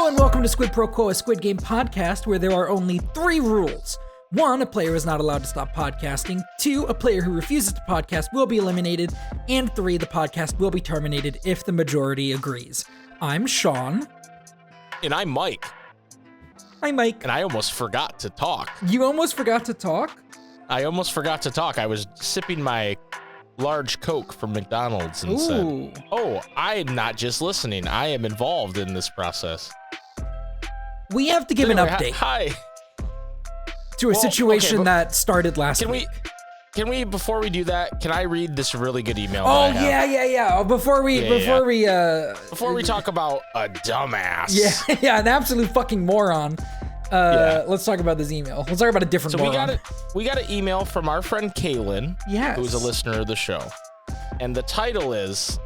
and welcome to Squid Pro Quo, a Squid Game podcast where there are only 3 rules. 1, a player is not allowed to stop podcasting. 2, a player who refuses to podcast will be eliminated. And 3, the podcast will be terminated if the majority agrees. I'm Sean. And I'm Mike. Hi, Mike. And I almost forgot to talk. You almost forgot to talk? I almost forgot to talk. I was sipping my large Coke from McDonald's and said, oh, I'm not just listening. I am involved in this process. We have to give an update. Hi. To a situation that started last week. Can we, before we do that, can I read this really good email? Oh, yeah. Before we talk about a dumbass. Yeah, an absolute fucking moron. Let's talk about this email. Let's talk about a different moron. We got an email from our friend Kaylin, who's a listener of the show. And the title is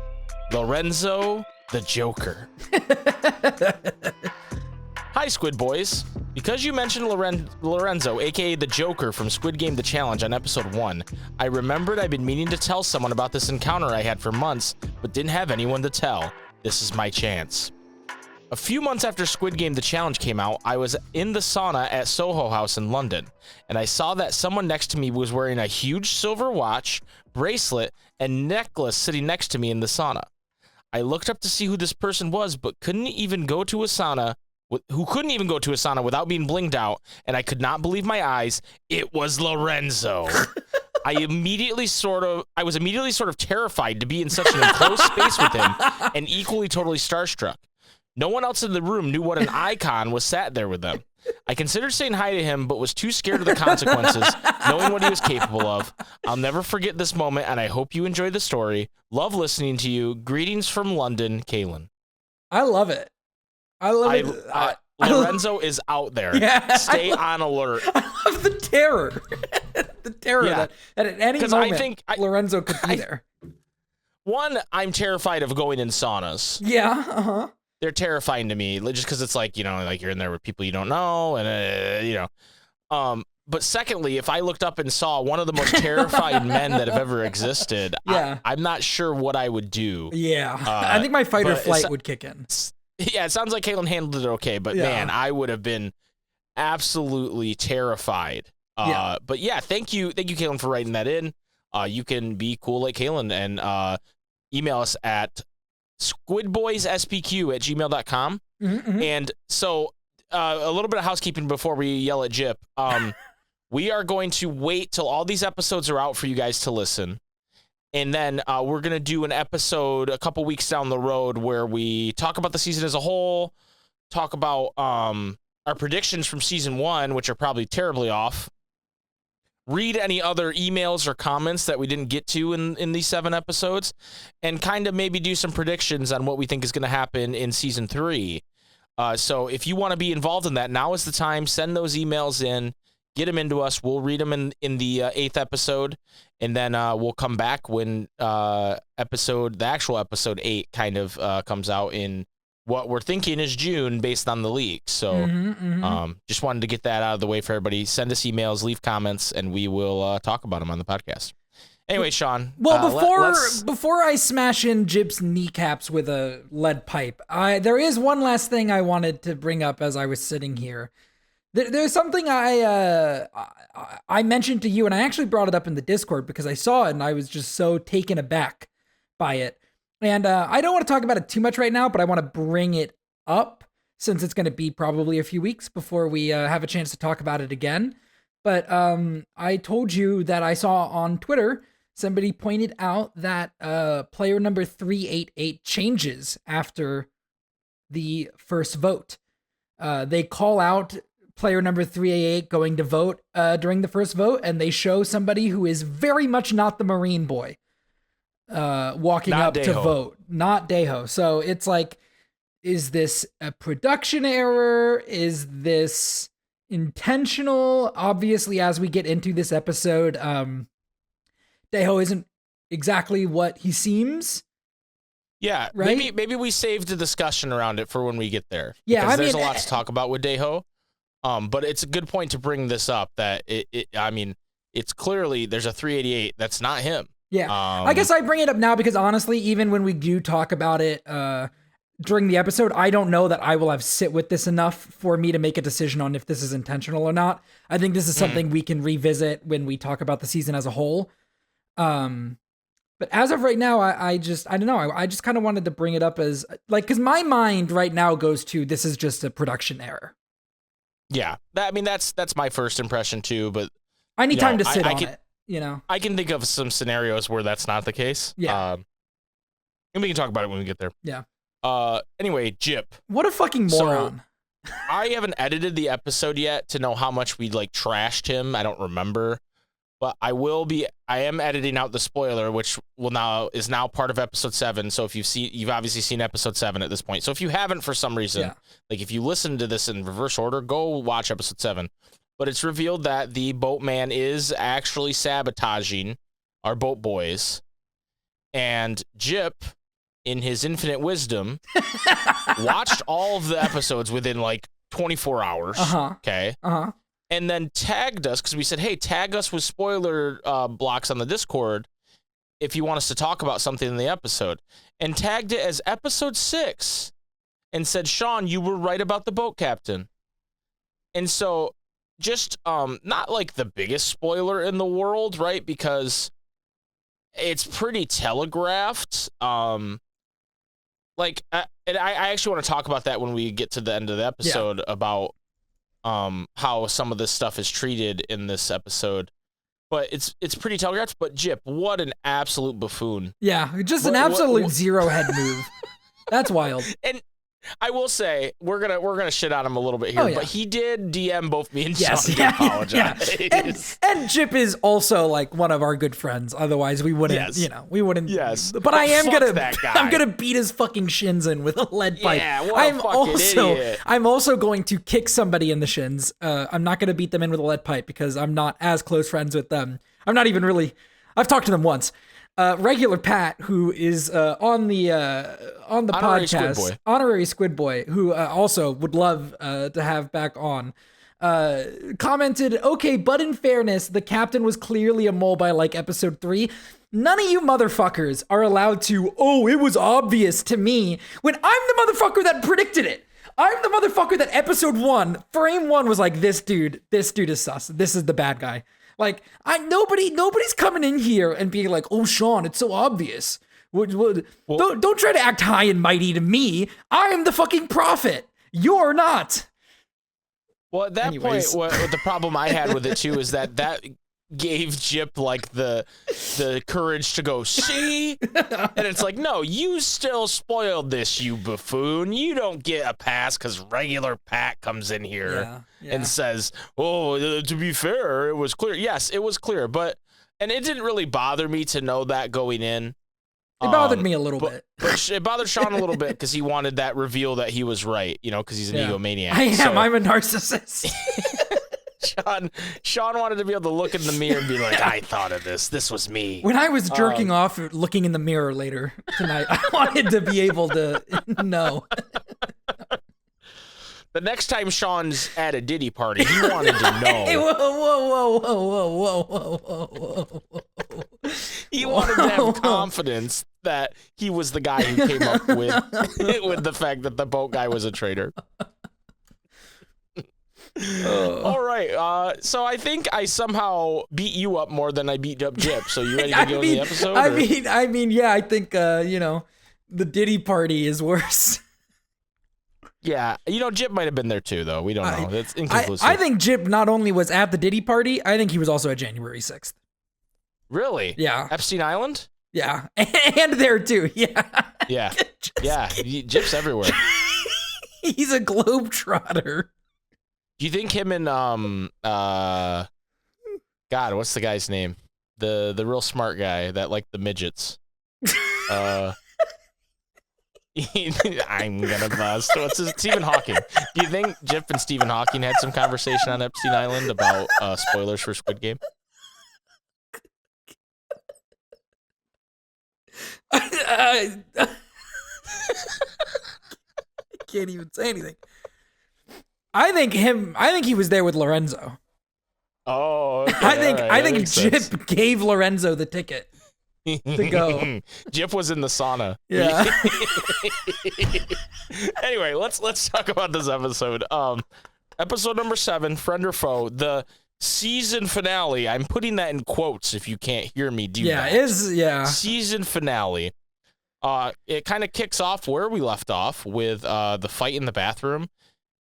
Lorenzo the Joker. Hi, Squid Boys. Because you mentioned Lorenzo, aka the Joker from Squid Game The Challenge on episode 1, I remembered I'd been meaning to tell someone about this encounter I had for months, but didn't have anyone to tell. This is my chance. A few months after Squid Game The Challenge came out, I was in the sauna at Soho House in London, and I saw that someone next to me was wearing a huge silver watch, bracelet, and necklace sitting next to me in the sauna. I looked up to see who this person was, but couldn't even go to a sauna without being blinged out, and I could not believe my eyes. It was Lorenzo. I was immediately sort of terrified to be in such an enclosed space with him, and equally totally starstruck. No one else in the room knew what an icon was sat there with them. I considered saying hi to him, but was too scared of the consequences, knowing what he was capable of. I'll never forget this moment, and I hope you enjoy the story. Love listening to you. Greetings from London, Kaylin. I love it. Lorenzo is out there. Yeah, Stay on alert. I love the terror. That at any moment Lorenzo could be there. One, I'm terrified of going in saunas. Yeah, They're terrifying to me, just because it's like, like you're in there with people you don't know, and But secondly, if I looked up and saw one of the most terrified men that have ever existed, I'm not sure what I would do. Yeah, I think my fight or flight would kick in. Yeah, it sounds like Caitlin handled it okay, but man, I would have been absolutely terrified. But yeah, thank you, Caitlin, for writing that in. You can be cool like Caitlin and email us at squidboysspq@gmail.com. Mm-hmm. And so a little bit of housekeeping before we yell at Jip. We are going to wait till all these episodes are out for you guys to listen. And then we're going to do an episode a couple weeks down the road where we talk about the season as a whole, talk about our predictions from season 1, which are probably terribly off, read any other emails or comments that we didn't get to in these 7 episodes, and kind of maybe do some predictions on what we think is going to happen in season 3. So if you want to be involved in that, now is the time. Send those emails in. Get them into us. We'll read them in the 8th episode, and then we'll come back when the actual episode 8 kind of comes out in what we're thinking is June based on the leak. So just wanted to get that out of the way for everybody. Send us emails, leave comments, and we will talk about them on the podcast. Anyway, Sean. Well, before I smash in Jib's kneecaps with a lead pipe, there is one last thing I wanted to bring up as I was sitting here. There's something I mentioned to you, and I actually brought it up in the Discord because I saw it and I was just so taken aback by it. And I don't want to talk about it too much right now, but I want to bring it up since it's going to be probably a few weeks before we have a chance to talk about it again. But I told you that I saw on Twitter somebody pointed out that player number 388 changes after the first vote. They call out player number 388 going to vote during the first vote, and they show somebody who is very much not the Marine boy walking up to vote, not Deho. So it's like, is this a production error? Is this intentional? Obviously, as we get into this episode, Deho isn't exactly what he seems. Yeah, right? Maybe we saved the discussion around it for when we get there. Yeah, because there's a lot to talk about with Deho. But it's a good point to bring this up that it's clearly there's a 388 that's not him. Yeah, I guess I bring it up now because honestly, even when we do talk about it, during the episode, I don't know that I will have sit with this enough for me to make a decision on if this is intentional or not. I think this is something we can revisit when we talk about the season as a whole. But as of right now, I don't know. I just kind of wanted to bring it up as like, because my mind right now goes to this is just a production error. Yeah, that's my first impression too. But I need time to sit on it. I can think of some scenarios where that's not the case. Yeah, and we can talk about it when we get there. Yeah. Anyway, Jip. What a fucking moron. So, I haven't edited the episode yet to know how much we like trashed him. I don't remember. But I am editing out the spoiler, which is now part of episode 7. So if you've obviously seen episode 7 at this point. So if you haven't for some reason, like if you listen to this in reverse order, go watch episode 7. But it's revealed that the boatman is actually sabotaging our boat boys. And Jip, in his infinite wisdom, watched all of the episodes within like 24 hours. Okay. And then tagged us, because we said, hey, tag us with spoiler blocks on the Discord if you want us to talk about something in the episode. And tagged it as episode 6 and said, Sean, you were right about the boat captain. And so just not like the biggest spoiler in the world, right? Because it's pretty telegraphed. And I actually want to talk about that when we get to the end of the episode about how some of this stuff is treated in this episode, but it's pretty telegraphed. But Jip, what an absolute buffoon! Yeah, just an absolute zero head move. That's wild. And I will say we're gonna shit on him a little bit here, but he did DM both me and Sean to apologize. And Jip is also like one of our good friends. Otherwise, we wouldn't. We wouldn't. Yes, but I am I'm gonna beat his fucking shins in with a lead pipe. Yeah, what a fucking idiot. I'm also going to kick somebody in the shins. I'm not gonna beat them in with a lead pipe because I'm not as close friends with them. I'm not even really. I've talked to them once. Regular Pat, who is on the Honorary podcast, Squid Boy. Honorary Squid Boy, who also would love to have back on, commented, okay, but in fairness, the captain was clearly a mole by like episode 3. None of you motherfuckers are allowed to, it was obvious to me, when I'm the motherfucker that predicted it. I'm the motherfucker that episode 1, frame 1 was like, this dude is sus. This is the bad guy. Like, nobody's coming in here and being like, oh, Sean, it's so obvious. Don't try to act high and mighty to me. I am the fucking prophet. You're not. Well, at that point, what the problem I had with it, too, is that gave Jip, like, the courage to go, see? And it's like, no, you still spoiled this, you buffoon. You don't get a pass because regular Pat comes in here and says, to be fair, it was clear. Yes, it was clear, and it didn't really bother me to know that going in. It bothered me a little bit. But it bothered Sean a little bit because he wanted that reveal that he was right, because he's an egomaniac. I am. I'm a narcissist. Sean wanted to be able to look in the mirror and be like, I thought of this. This was me. When I was jerking off looking in the mirror later tonight, I wanted to be able to know. The next time Sean's at a Diddy party, he wanted to know. Hey, whoa. He wanted to have confidence that he was the guy who came up with the fact that the boat guy was a traitor. All right, so I think I somehow beat you up more than I beat up Jip. So you ready to go in the episode? I mean, yeah. I think the Diddy party is worse. Yeah, Jip might have been there too, though. We don't know. That's inconclusive. I think Jip not only was at the Diddy party, I think he was also at January 6th. Really? Yeah. Epstein Island? Yeah, and there too. Yeah. Yeah. Jip's everywhere. He's a globetrotter. Do you think him and God, what's the guy's name? The real smart guy that liked the midgets. I'm gonna bust. Stephen Hawking. Do you think Jip and Stephen Hawking had some conversation on Epstein Island about spoilers for Squid Game? I can't even say anything. I think he was there with Lorenzo. Oh, okay, I think Jip gave Lorenzo the ticket. to go. Jip was in the sauna. Yeah. Anyway, let's talk about this episode. Episode number 7, Friend or Foe, the season finale. I'm putting that in quotes if you can't hear me do that. Season finale. It kind of kicks off where we left off with the fight in the bathroom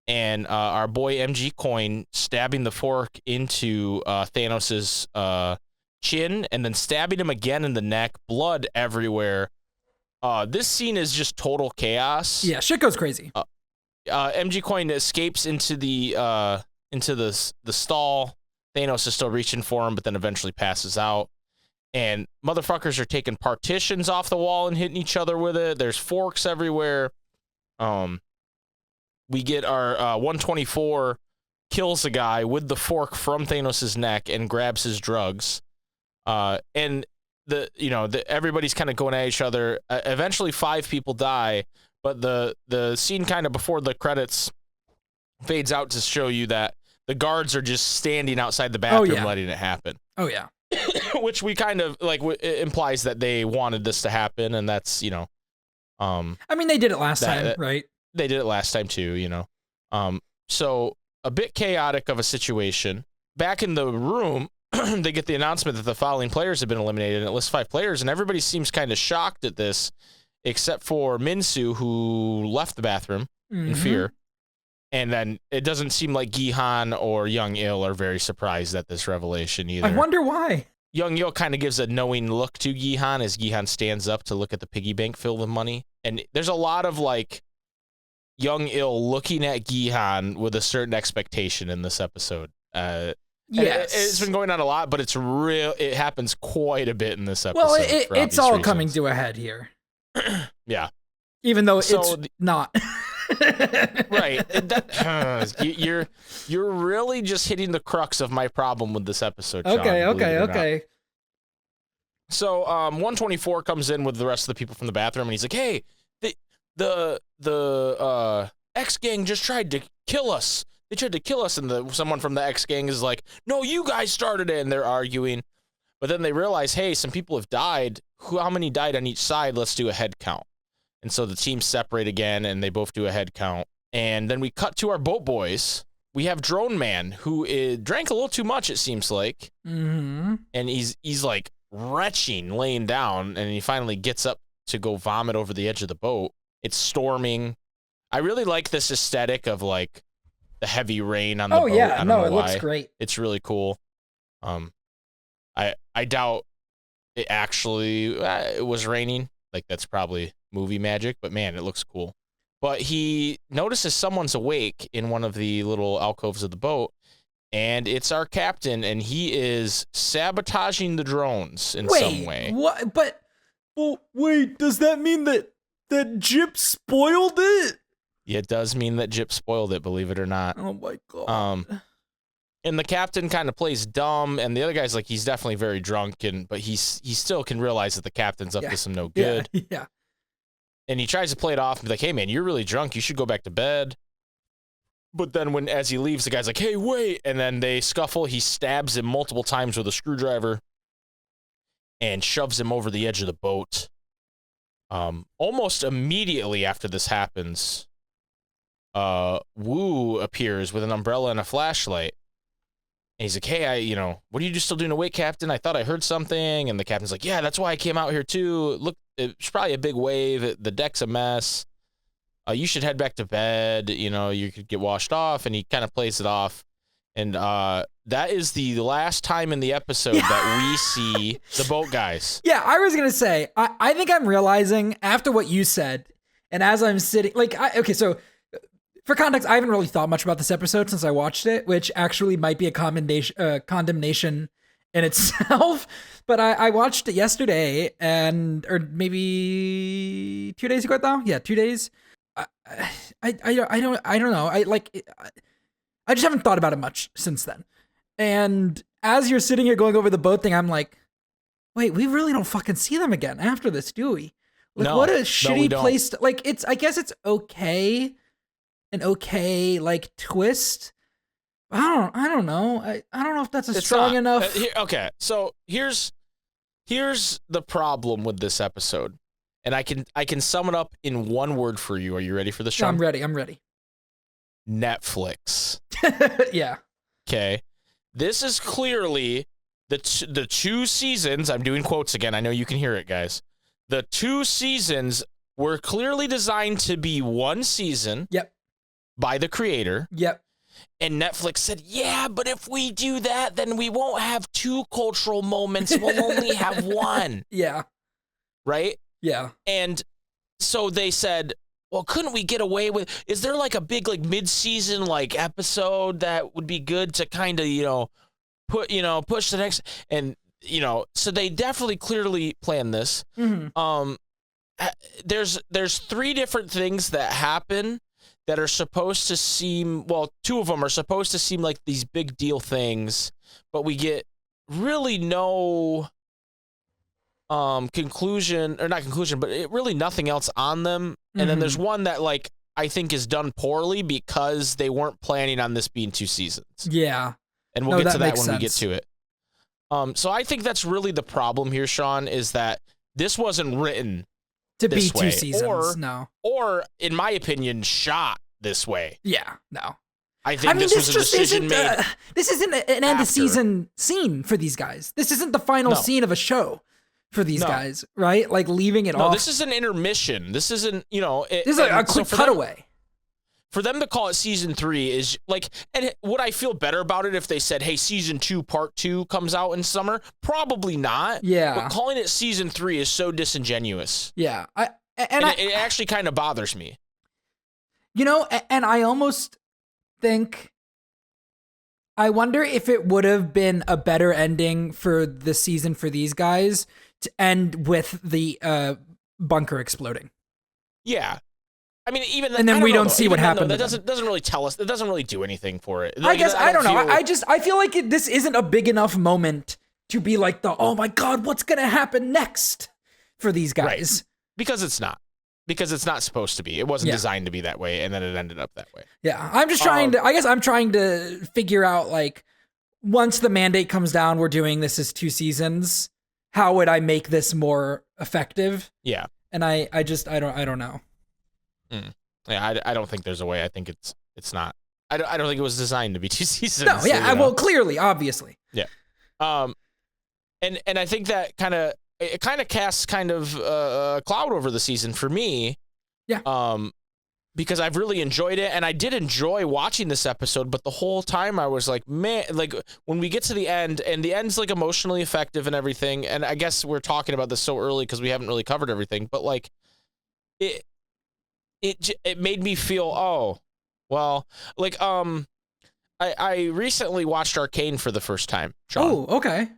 and our boy MG Coin stabbing the fork into Thanos's chin and then stabbing him again in the neck, blood everywhere. This scene is just total chaos. Yeah, shit goes crazy. MG Coin escapes into the stall. Thanos is still reaching for him, but then eventually passes out. And motherfuckers are taking partitions off the wall and hitting each other with it. There's forks everywhere. We get our 124 kills a guy with the fork from Thanos' neck and grabs his drugs. And everybody's kind of going at each other. Eventually 5 people die, but the scene kind of before the credits fades out to show you that the guards are just standing outside the bathroom letting it happen. Oh, yeah. Which we kind of, it implies that they wanted this to happen, and that's, I mean, they did it last time, right? They did it last time, too, So, a bit chaotic of a situation. Back in the room, they get the announcement that the following players have been eliminated, and it lists 5 players, and everybody seems kind of shocked at this, except for Minsu, who left the bathroom in fear. And then it doesn't seem like Gihan or Young Il are very surprised at this revelation either. I wonder why. Young Il kind of gives a knowing look to Gihan as Gihan stands up to look at the piggy bank filled with money. And there's a lot of Young Il looking at Gihan with a certain expectation in this episode. Yes. It's been going on a lot, but it happens quite a bit in this episode. Well, it's all coming to a head here. Yeah. Even though it's not. Right. You're really just hitting the crux of my problem with this episode, Sean, Okay. So 124 comes in with the rest of the people from the bathroom, and he's like, hey, the X gang just tried to kill us. They tried to kill us, and someone from the X gang is like, no, you guys started it, and they're arguing. But then they realize, hey, some people have died. How many died on each side? Let's do a head count. And so the teams separate again, and they both do a head count. And then we cut to our boat boys. We have Drone Man, who drank a little too much, it seems like. Mm-hmm. And he's like retching, laying down, and he finally gets up to go vomit over the edge of the boat. It's storming. I really like this aesthetic of the heavy rain on the boat. Oh yeah, no, it looks great. It's really cool. I doubt it actually it was raining. That's probably movie magic, but man, it looks cool. But he notices someone's awake in one of the little alcoves of the boat, and it's our captain, and he is sabotaging the drones in some way. What? But wait, does that mean that Jip spoiled it? Yeah, it does mean that Jip spoiled it, believe it or not. Oh my god. And the captain kind of plays dumb, and the other guy's he's definitely very drunk, but he still can realize that the captain's up to some no good. Yeah. And he tries to play it off and be like, hey man, you're really drunk, you should go back to bed. But then as he leaves, the guy's like, hey, wait, and then they scuffle. He stabs him multiple times with a screwdriver and shoves him over the edge of the boat. Almost immediately after this happens, Wu appears with an umbrella and a flashlight. And he's like, hey, what are you still doing awake, Captain? I thought I heard something. And the captain's like, yeah, that's why I came out here too. Look, it's probably a big wave. The deck's a mess. You should head back to bed. You could get washed off. And he kind of plays it off. And that is the last time in the episode that we see the boat guys. Yeah, I was going to say, I think I'm realizing after what you said, and as I'm sitting, so for context, I haven't really thought much about this episode since I watched it, which actually might be a condemnation in itself. But I watched it yesterday, or maybe 2 days ago now. Yeah, 2 days. I don't know. I just haven't thought about it much since then. And as you're sitting here going over the boat thing, I'm like, wait, we really don't fucking see them again after this, do we? No, what a shitty no, place. I guess it's okay. An okay twist. I don't know. I don't know if that's strong enough. Okay, so here's Here's the problem with this episode, and I can sum it up in one word for you. Are you ready for this, Sean? I'm ready. Netflix. Yeah. Okay. This is clearly the 2 seasons. I'm doing quotes again. I know you can hear it, guys. The 2 seasons were clearly designed to be one season. Yep. By the creator. Yep. And Netflix said, yeah, but if we do that, then we won't have 2 cultural moments. We'll only have 1. Yeah. Right? Yeah. And so they said, well, couldn't we get away with, is there like a big like mid-season like episode that would be good to kind of, push the next, and, so they definitely clearly planned this. Mm-hmm. There's 3 different things that happen that are supposed to seem, well, 2 of them are supposed to seem like these big deal things, but we get really no conclusion, or not conclusion, but really nothing else on them. And then there's one that like I think is done poorly because they weren't planning on this being 2 seasons. Yeah. And we'll get to that when we get sense. to it. So I think that's really the problem here, Sean, is that this wasn't written to be this 2 way, seasons, or in my opinion, shot this way. Yeah, no. I think this was a decision made. This isn't an end of season scene for these guys. This isn't the final scene of a show for these guys, right? Like leaving it off. No, this is an intermission. This isn't, this is a quick cutaway. For them to call it season 3 is like, and would I feel better about it if they said, hey, season 2, part 2 comes out in summer? Probably not. Yeah. But calling it season 3 is so disingenuous. Yeah. It actually kind of bothers me. And I almost think, I wonder if it would have been a better ending for the season for these guys to end with the bunker exploding. Yeah. I mean, even and then we don't see what happened. That doesn't really tell us. It doesn't really do anything for it. I guess I don't know. I feel like this isn't a big enough moment to be like oh my god, what's gonna happen next for these guys? Right. Because it's not. Because it's not supposed to be. It wasn't designed to be that way, and then it ended up that way. Yeah, I'm just trying to. I guess I'm trying to figure out like once the mandate comes down, we're doing this as 2 seasons. How would I make this more effective? Yeah. And I don't know. Yeah, I don't think there's a way. I think it's not. I don't think it was designed to be 2 seasons. No, yeah, well, clearly, obviously. Yeah. And I think that kind of casts kind of a cloud over the season for me. Yeah. Because I've really enjoyed it, and I did enjoy watching this episode, but the whole time I was like, man, like when we get to the end, and the end's like emotionally effective and everything, and I guess we're talking about this so early because we haven't really covered everything, but like it made me feel, I recently watched Arcane for the first time, Sean. Oh, okay.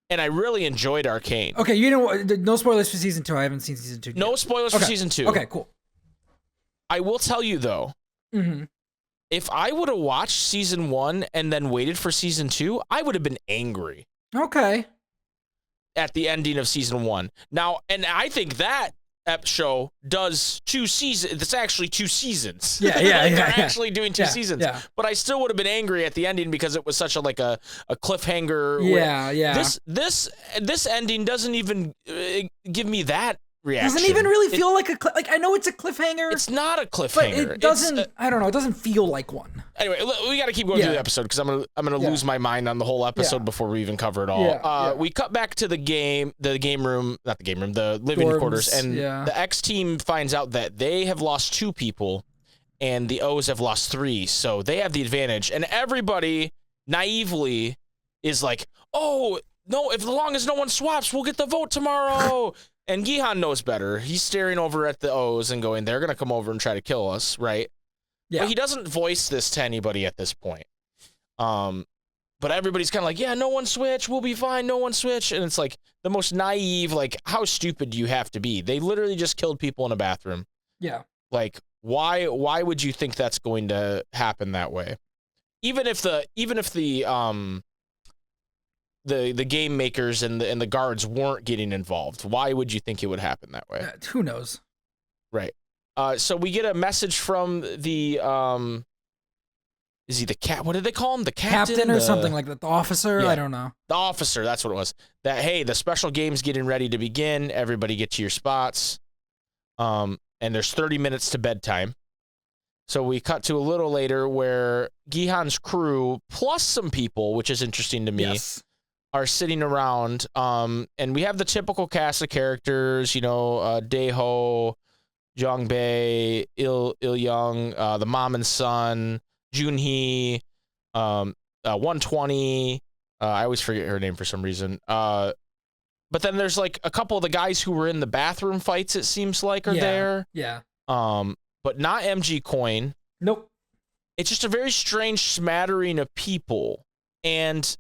And I really enjoyed Arcane. Okay, no spoilers for season 2. I haven't seen season 2 yet. No spoilers for season 2. Okay, cool. I will tell you though, if I would have watched season 1 and then waited for season 2, I would have been angry. Okay. At the ending of season 1. Now, and I think that show does 2 seasons. It's actually 2 seasons. Yeah. They're actually doing 2 seasons. Yeah. But I still would have been angry at the ending because it was such a cliffhanger. Yeah. This ending doesn't even give me that reaction. Doesn't even really feel like I know it's a cliffhanger. It's not a cliffhanger. But it doesn't. I don't know. It doesn't feel like one. Anyway, we got to keep going through the episode because I'm gonna lose my mind on the whole episode before we even cover it all. We cut back to the living quarters, and the X team finds out that they have lost 2 people, and the O's have lost 3, so they have the advantage. And everybody naively is like, "Oh no! As long as no one swaps, we'll get the vote tomorrow." And Gihan knows better. He's staring over at the O's and going, they're going to come over and try to kill us, right? Yeah. But he doesn't voice this to anybody at this point. But everybody's kind of like, yeah, no one switch. We'll be fine. No one switch. And it's like the most naive, like, how stupid do you have to be? They literally just killed people in a bathroom. Yeah. Like, why would you think that's going to happen that way? Even if the game makers and the guards weren't getting involved, why would you think it would happen that way? Who knows? Right. So we get a message from the is he the cat? What did they call him? The captain or something like that. The officer? Yeah. I don't know. The officer, that's what it was. That, hey, the special game's getting ready to begin. Everybody get to your spots. And there's 30 minutes to bedtime. So we cut to a little later where Gihan's crew, plus some people, which is interesting to me, Yes. are sitting around. And we have the typical cast of characters, Daeho, Jongbae, Il Young, the mom and son, Junhee, 120. I always forget her name for some reason. But then there's like a couple of the guys who were in the bathroom fights, it seems like, are there. Yeah. But not MG Coin. Nope. It's just a very strange smattering of people. And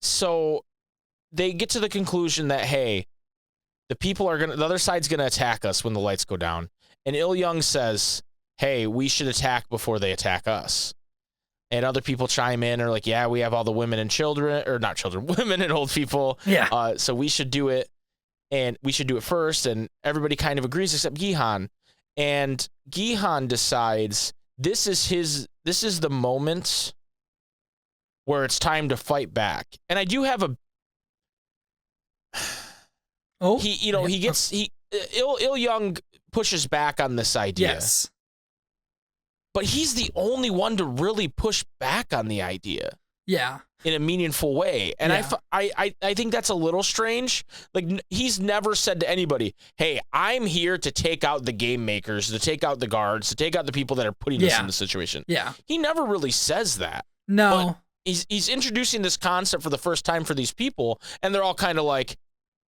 so they get to the conclusion that, hey, the other side's going to attack us when the lights go down. And Il Young says, hey, we should attack before they attack us. And other people chime in, or like, yeah, we have all the women and children, or not children, women and old people. Yeah. So we should do it, and we should do it first. And everybody kind of agrees except Gihan. And Gihan decides this is the moment where it's time to fight back. And I do have Il Young pushes back on this idea. Yes. But he's the only one to really push back on the idea. Yeah. In a meaningful way. And Yeah. I think that's a little strange. Like, he's never said to anybody, hey, I'm here to take out the game makers, to take out the guards, to take out the people that are putting us in the situation. Yeah. He never really says that. No. But he's introducing this concept for the first time for these people, and they're all kind of like,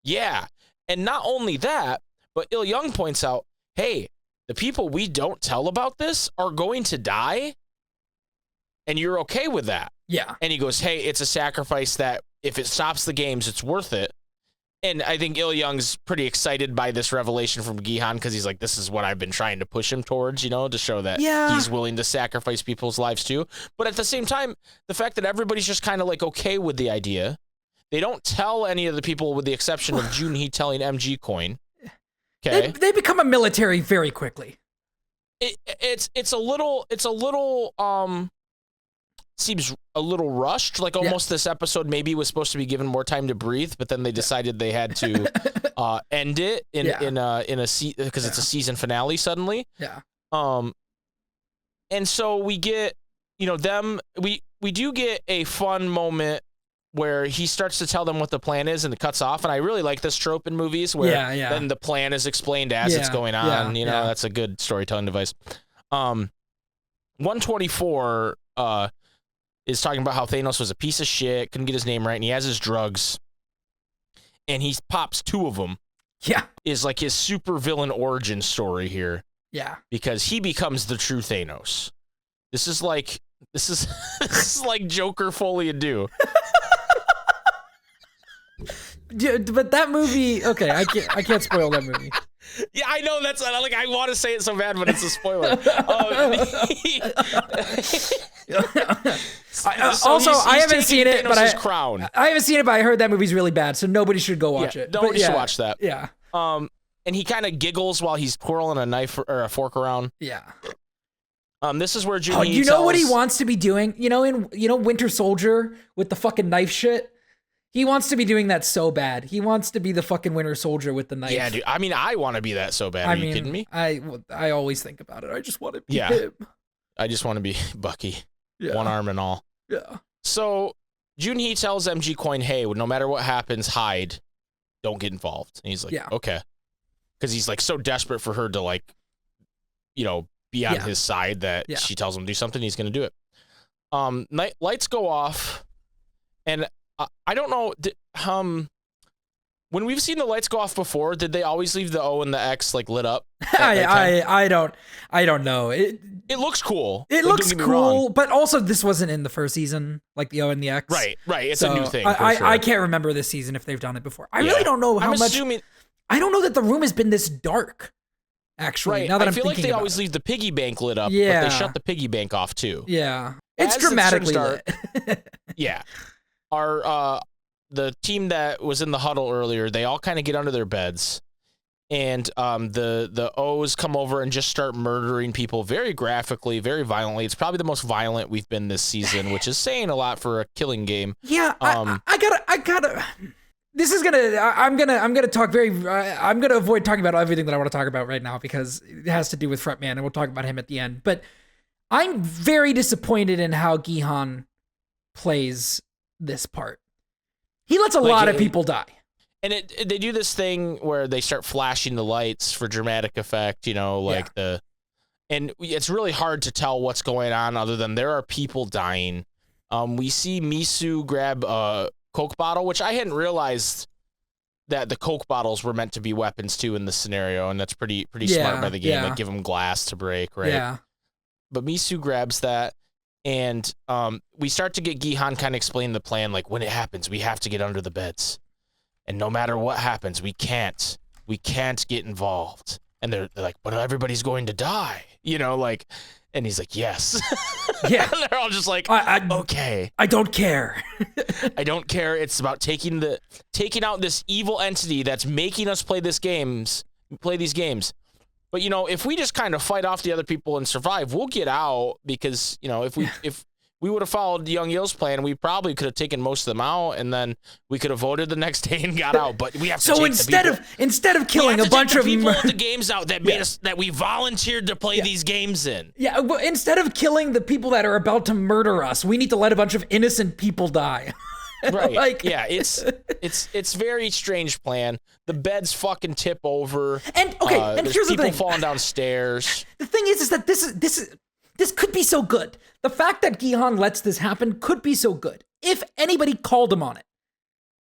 yeah. And not only that, but Il Young points out, hey, the people we don't tell about this are going to die, and you're okay with that. Yeah. And he goes, hey, it's a sacrifice that if it stops the games, it's worth it. And I think Il Young's pretty excited by this revelation from Gihan because he's like, this is what I've been trying to push him towards, to show that he's willing to sacrifice people's lives too. But at the same time, the fact that everybody's just kind of like okay with the idea. They don't tell any of the people with the exception of Junhee telling MG Coin. Okay. They become a military very quickly. It's a little seems a little rushed, like almost this episode maybe was supposed to be given more time to breathe, but then they decided they had to end it in a because it's a season finale suddenly. Yeah. And so we get them we do get a fun moment where he starts to tell them what the plan is and it cuts off, and I really like this trope in movies where then the plan is explained as it's going on. That's a good storytelling device. 124 is talking about how Thanos was a piece of shit, couldn't get his name right, and he has his drugs, and he pops two of them. Yeah. Is like his super villain origin story here. Yeah. Because he becomes the true Thanos. This is like Joker Folie à Deux. But that movie, okay, I can't spoil that movie. Yeah, I know that's like I want to say it so bad, but it's a spoiler. I haven't seen it, but crown. I haven't seen it, but I heard that movie's really bad, so nobody should go watch it. Nobody should watch that. Yeah. And he kind of giggles while he's twirling a knife or a fork around. Yeah. This is where Junhee you know what he wants to be doing? In Winter Soldier with the fucking knife shit? He wants to be doing that so bad. He wants to be the fucking Winter Soldier with the knife. Yeah, dude. I mean, I want to be that so bad. Are you kidding me? I always think about it. I just want to be him. I just want to be Bucky. Yeah. One arm and all. Yeah. So Junhee tells MG Coin, hey, no matter what happens, hide. Don't get involved. And he's like, okay. Because he's like so desperate for her to like, be on his side that she tells him to do something. He's going to do it. Lights go off. And I don't know. When we've seen the lights go off before, did they always leave the O and the X like lit up? I don't know. It looks cool. It looks cool, but also this wasn't in the first season, like the O and the X. Right. It's a new thing. I can't remember this season if they've done it before. I really don't know how much. I don't know that the room has been this dark. Actually, now that I feel like they always leave the piggy bank lit up, but they shut the piggy bank off too. Yeah, it's dramatically lit. Yeah. The team that was in the huddle earlier, they all kind of get under their beds, and the O's come over and just start murdering people very graphically, very violently. It's probably the most violent we've been this season, which is saying a lot for a killing game. Yeah, I gotta. This is I'm gonna talk I'm gonna avoid talking about everything that I want to talk about right now because it has to do with Fretman, and we'll talk about him at the end. But I'm very disappointed in how Gihan plays this part. He lets a lot of people die. And they do this thing where they start flashing the lights for dramatic effect, and it's really hard to tell what's going on other than there are people dying. We see Misu grab a Coke bottle, which I hadn't realized that the Coke bottles were meant to be weapons too in this scenario, and that's pretty smart by the game. Like give them glass to break, right? Yeah. But Misu grabs that, and we start to get Gihan kind of explain the plan, like when it happens, we have to get under the beds. And no matter what happens, we can't get involved. And they're like, but everybody's going to die, and he's like, yes. Yeah. And they're all just like, okay. I don't care. I don't care. It's about taking out this evil entity that's making us play these games. But if we just kind of fight off the other people and survive, we'll get out because, if we would have followed Young Yill's plan, we probably could have taken most of them out, and then we could have voted the next day and got out. But we have to. So instead of killing a bunch of people in the games out that made us that we volunteered to play these games in. Yeah, but instead of killing the people that are about to murder us, we need to let a bunch of innocent people die. Right. It's very strange plan. The beds fucking tip over. And and here's the thing: people falling downstairs. The thing is that this could be so good. The fact that Gihan lets this happen could be so good if anybody called him on it.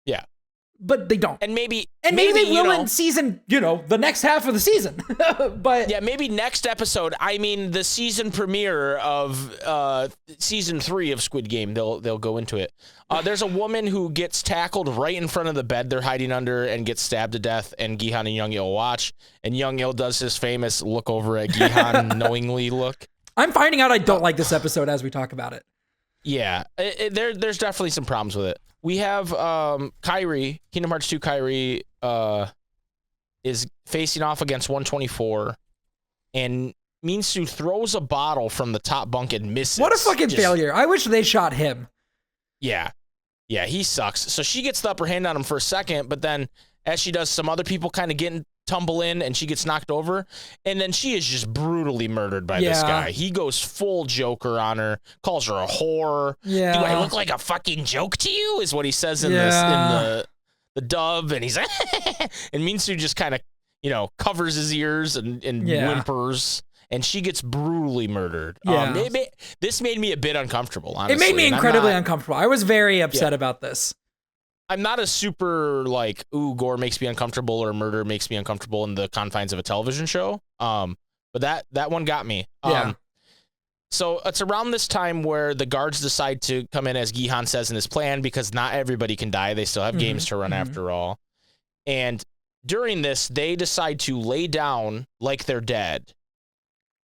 Yeah. But they don't. And maybe they will in season, the next half of the season. But yeah, maybe next episode, the season premiere of season 3 of Squid Game, they'll go into it. There's a woman who gets tackled right in front of the bed they're hiding under and gets stabbed to death, and Gihan and Young Yill watch, and Young Yill does his famous look over at Gihan knowingly look. I'm finding out I don't like this episode as we talk about it. Yeah, there's definitely some problems with it. We have Kairi, Kingdom Hearts 2 Kairi is facing off against 124, and Minsu throws a bottle from the top bunk and misses. What a fucking failure. I wish they shot him. Yeah, he sucks. So she gets the upper hand on him for a second, but then as she does, some other people kind of tumble in, and she gets knocked over, and then she is just brutally murdered by this guy. He goes full Joker on her, calls her a whore. Yeah. Do I look like a fucking joke to you? Is what he says in the dub, and he's like, and Minsu just kind of covers his ears and whimpers, and she gets brutally murdered. Yeah. This made me a bit uncomfortable, honestly. It made me incredibly uncomfortable. I was very upset about this. I'm not a super gore makes me uncomfortable or murder makes me uncomfortable in the confines of a television show. But that one got me. So it's around this time where the guards decide to come in, as Gihan says in his plan, because not everybody can die. They still have games to run after all. And during this, they decide to lay down like they're dead.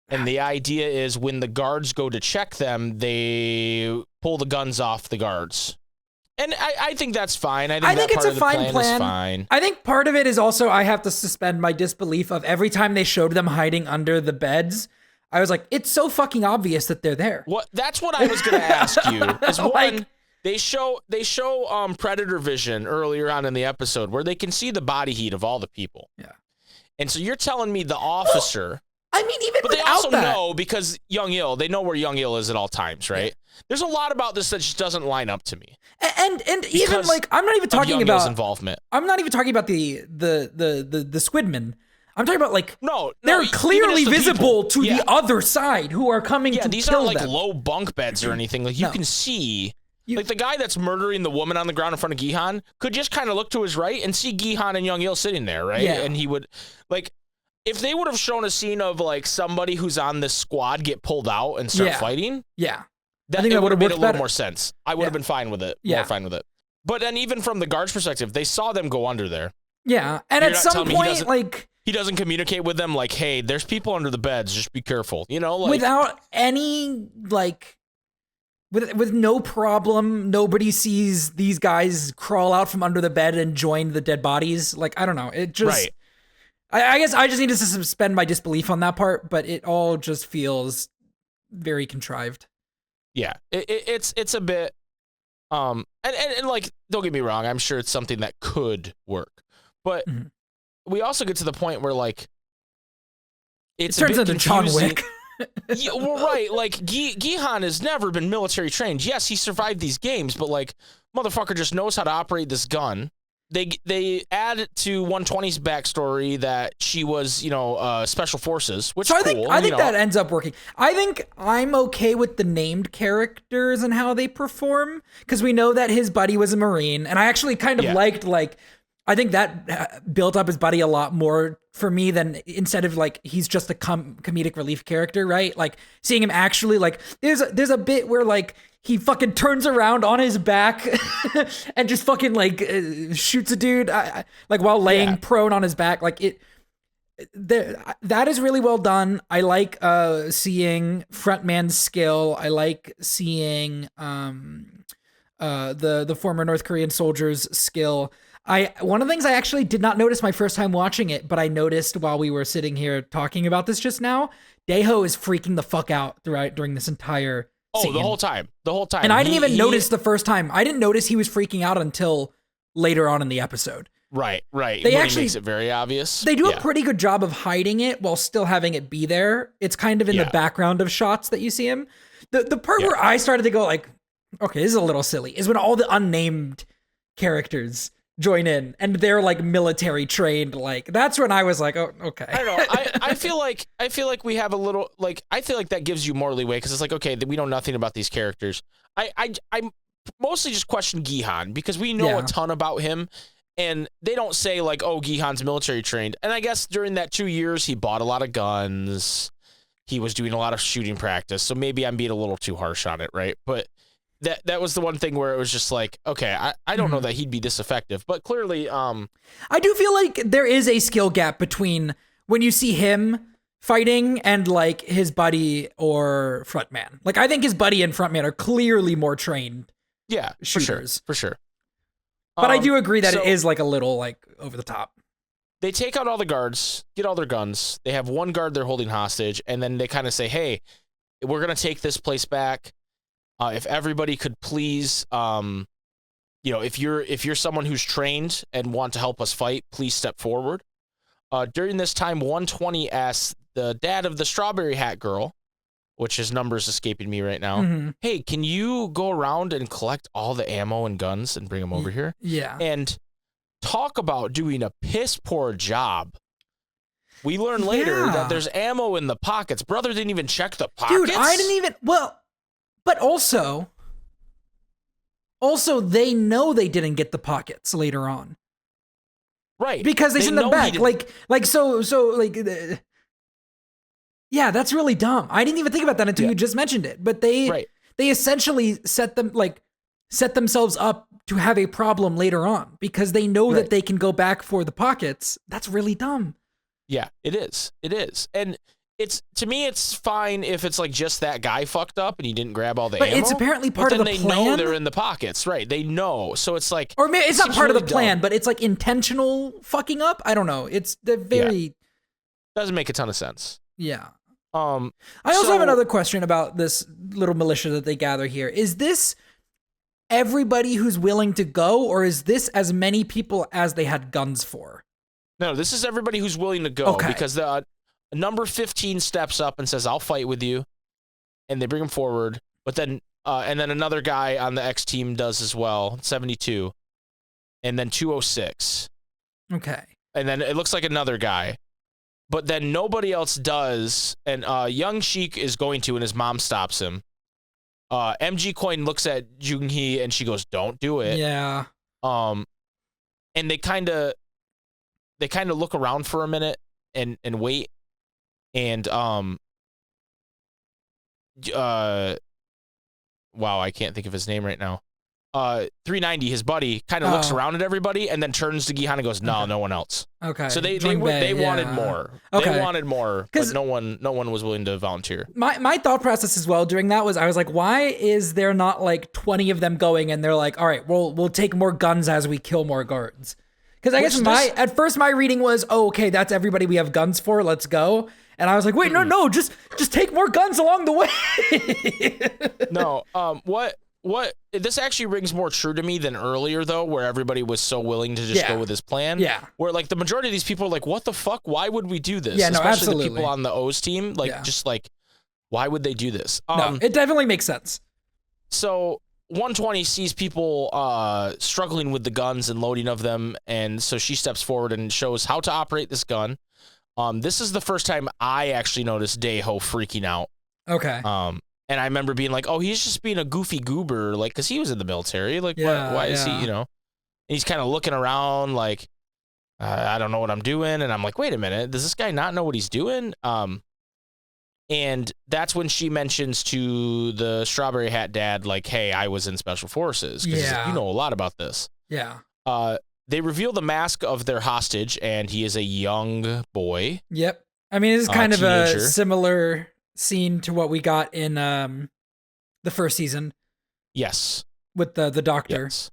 And the idea is when the guards go to check them, they pull the guns off the guards. And I think that's fine. I think it's a fine plan. Fine. I think part of it is also I have to suspend my disbelief of every time they showed them hiding under the beds. I was like, it's so fucking obvious that they're there. That's what I was going to ask you. Is one, they show Predator vision earlier on in the episode where they can see the body heat of all the people. Yeah. And so you're telling me the officer. But they also know, because Young Yill, they know where Young Yill is at all times, right? Yeah. There's a lot about this that just doesn't line up to me. And even I'm not even talking about involvement. I'm not even talking about the Squidmen. I'm talking about no, they're clearly visible to the other side who are coming to kill them. These aren't low bunk beds or anything. You can see. The guy that's murdering the woman on the ground in front of Gihan could just kind of look to his right and see Gihan and Young Yill sitting there, right? Yeah. And he would if they would have shown a scene of somebody who's on this squad get pulled out and start fighting, I think that would have made a little more sense. I would have been fine with it. More fine with it. But then even from the guards' perspective, they saw them go under there. Yeah, and at some point, he doesn't communicate with them hey, there's people under the beds, just be careful. Without any with no problem, nobody sees these guys crawl out from under the bed and join the dead bodies. I don't know. It just I guess I just need to suspend my disbelief on that part, but it all just feels very contrived. Yeah, it's a bit, and like, don't get me wrong, I'm sure it's something that could work, but we also get to the point where like it turns into John Wick. Yeah, well, right. Like Gihan has never been military trained. Yes, he survived these games, but like motherfucker just knows how to operate this gun. They add to 120's backstory that she was, special forces, which is cool. I think that ends up working. I think I'm okay with the named characters and how they perform, because we know that his buddy was a Marine, and I actually kind of liked, like, I think that built up his buddy a lot more for me than instead of like he's just a comedic relief character, right? Like seeing him actually, like, there's a bit where like he fucking turns around on his back and just fucking like shoots a dude like while laying prone on his back. Like that is really well done. I like seeing frontman's skill. I like seeing the former North Korean soldier's skill. One of the things I actually did not notice my first time watching it, but I noticed while we were sitting here talking about this just now, Daeho is freaking the fuck out during this entire scene. The whole time. And I didn't even notice the first time. I didn't notice he was freaking out until later on in the episode. Right. They actually makes it very obvious. They do a pretty good job of hiding it while still having it be there. It's kind of in the background of shots that you see him. The part where I started to go like, okay, this is a little silly, is when all the unnamed characters join in and they're like military trained. Like that's when I was like, oh, okay. I don't know. I feel like we have a little, like, I feel like that gives you more leeway because it's like, okay, we know nothing about these characters. I mostly just question Gihan because we know a ton about him, and they don't say like, oh, Gihan's military trained. And I guess during that 2 years, he bought a lot of guns. He was doing a lot of shooting practice. So maybe I'm being a little too harsh on it, right? But that was the one thing where it was just like, okay, I don't know that he'd be this effective, but clearly, I do feel like there is a skill gap between when you see him fighting and like his buddy or frontman. Like I think his buddy and frontman are clearly more trained. Yeah, shooters. For sure. But I do agree that it is like a little like over the top. They take out all the guards, get all their guns. They have one guard they're holding hostage, and then they kind of say, hey, we're going to take this place back. If everybody could please, if you're someone who's trained and want to help us fight, please step forward. During this time, 120 asks the dad of the strawberry hat girl, which his number is escaping me right now, hey, can you go around and collect all the ammo and guns and bring them over here? Yeah. And talk about doing a piss poor job. We learn later that there's ammo in the pockets. Brother didn't even check the pockets. Dude, I didn't even, but also they know they didn't get the pockets later on. Right. Because they send them back. Yeah, that's really dumb. I didn't even think about that until you just mentioned it. But they essentially set themselves up to have a problem later on because they know that they can go back for the pockets. That's really dumb. Yeah, it is. And to me, it's fine if it's like just that guy fucked up and he didn't grab all the ammo. But it's apparently part of the plan. But then they know they're in the pockets, right? They know. So it's like... Or maybe it's not part of the plan, but it's like intentional fucking up? I don't know. It's very... Yeah. Doesn't make a ton of sense. Yeah. I also have another question about this little militia that they gather here. Is this everybody who's willing to go, or is this as many people as they had guns for? No, this is everybody who's willing to go because the... Number 15 steps up and says, I'll fight with you. And they bring him forward. But then, and then another guy on the X team does as well, 72. And then 206. Okay. And then it looks like another guy. But then nobody else does. And Young Sheik is going to, and his mom stops him. MG Coin looks at Junhee and she goes, don't do it. Yeah. And they kind of look around for a minute and wait. And wow, I can't think of his name right now. 390, his buddy, kind of looks around at everybody and then turns to Gihan and goes, "No, no one else." Okay. So they wanted more. Okay. They wanted more, but no one was willing to volunteer. My thought process as well during that was I was like, why is there not like 20 of them going and they're like, all right, we'll take more guns as we kill more guards. Because I guess at first my reading was, oh, okay, that's everybody we have guns for. Let's go. And I was like, wait, no, just take more guns along the way. No, what this actually rings more true to me than earlier though, where everybody was so willing to just go with this plan. Yeah. Where like the majority of these people are like, what the fuck? Why would we do this? Yeah, no, Especially absolutely. the people on the O's team, like just like, why would they do this? No, it definitely makes sense. So 120 sees people struggling with the guns and loading of them, and so she steps forward and shows how to operate this gun. This is the first time I actually noticed Daeho freaking out. Okay. And I remember being like, oh, he's just being a goofy goober, like, because he was in the military. Like, why is he, And he's kind of looking around like, I don't know what I'm doing. And I'm like, wait a minute, does this guy not know what he's doing? And that's when she mentions to the Strawberry Hat dad, like, hey, I was in Special Forces. Because you know a lot about this. Yeah. They reveal the mask of their hostage, and he is a young boy. Yep. I mean, it's kind of teenager. a similar scene to what we got in the first season. Yes. With the doctor. Yes.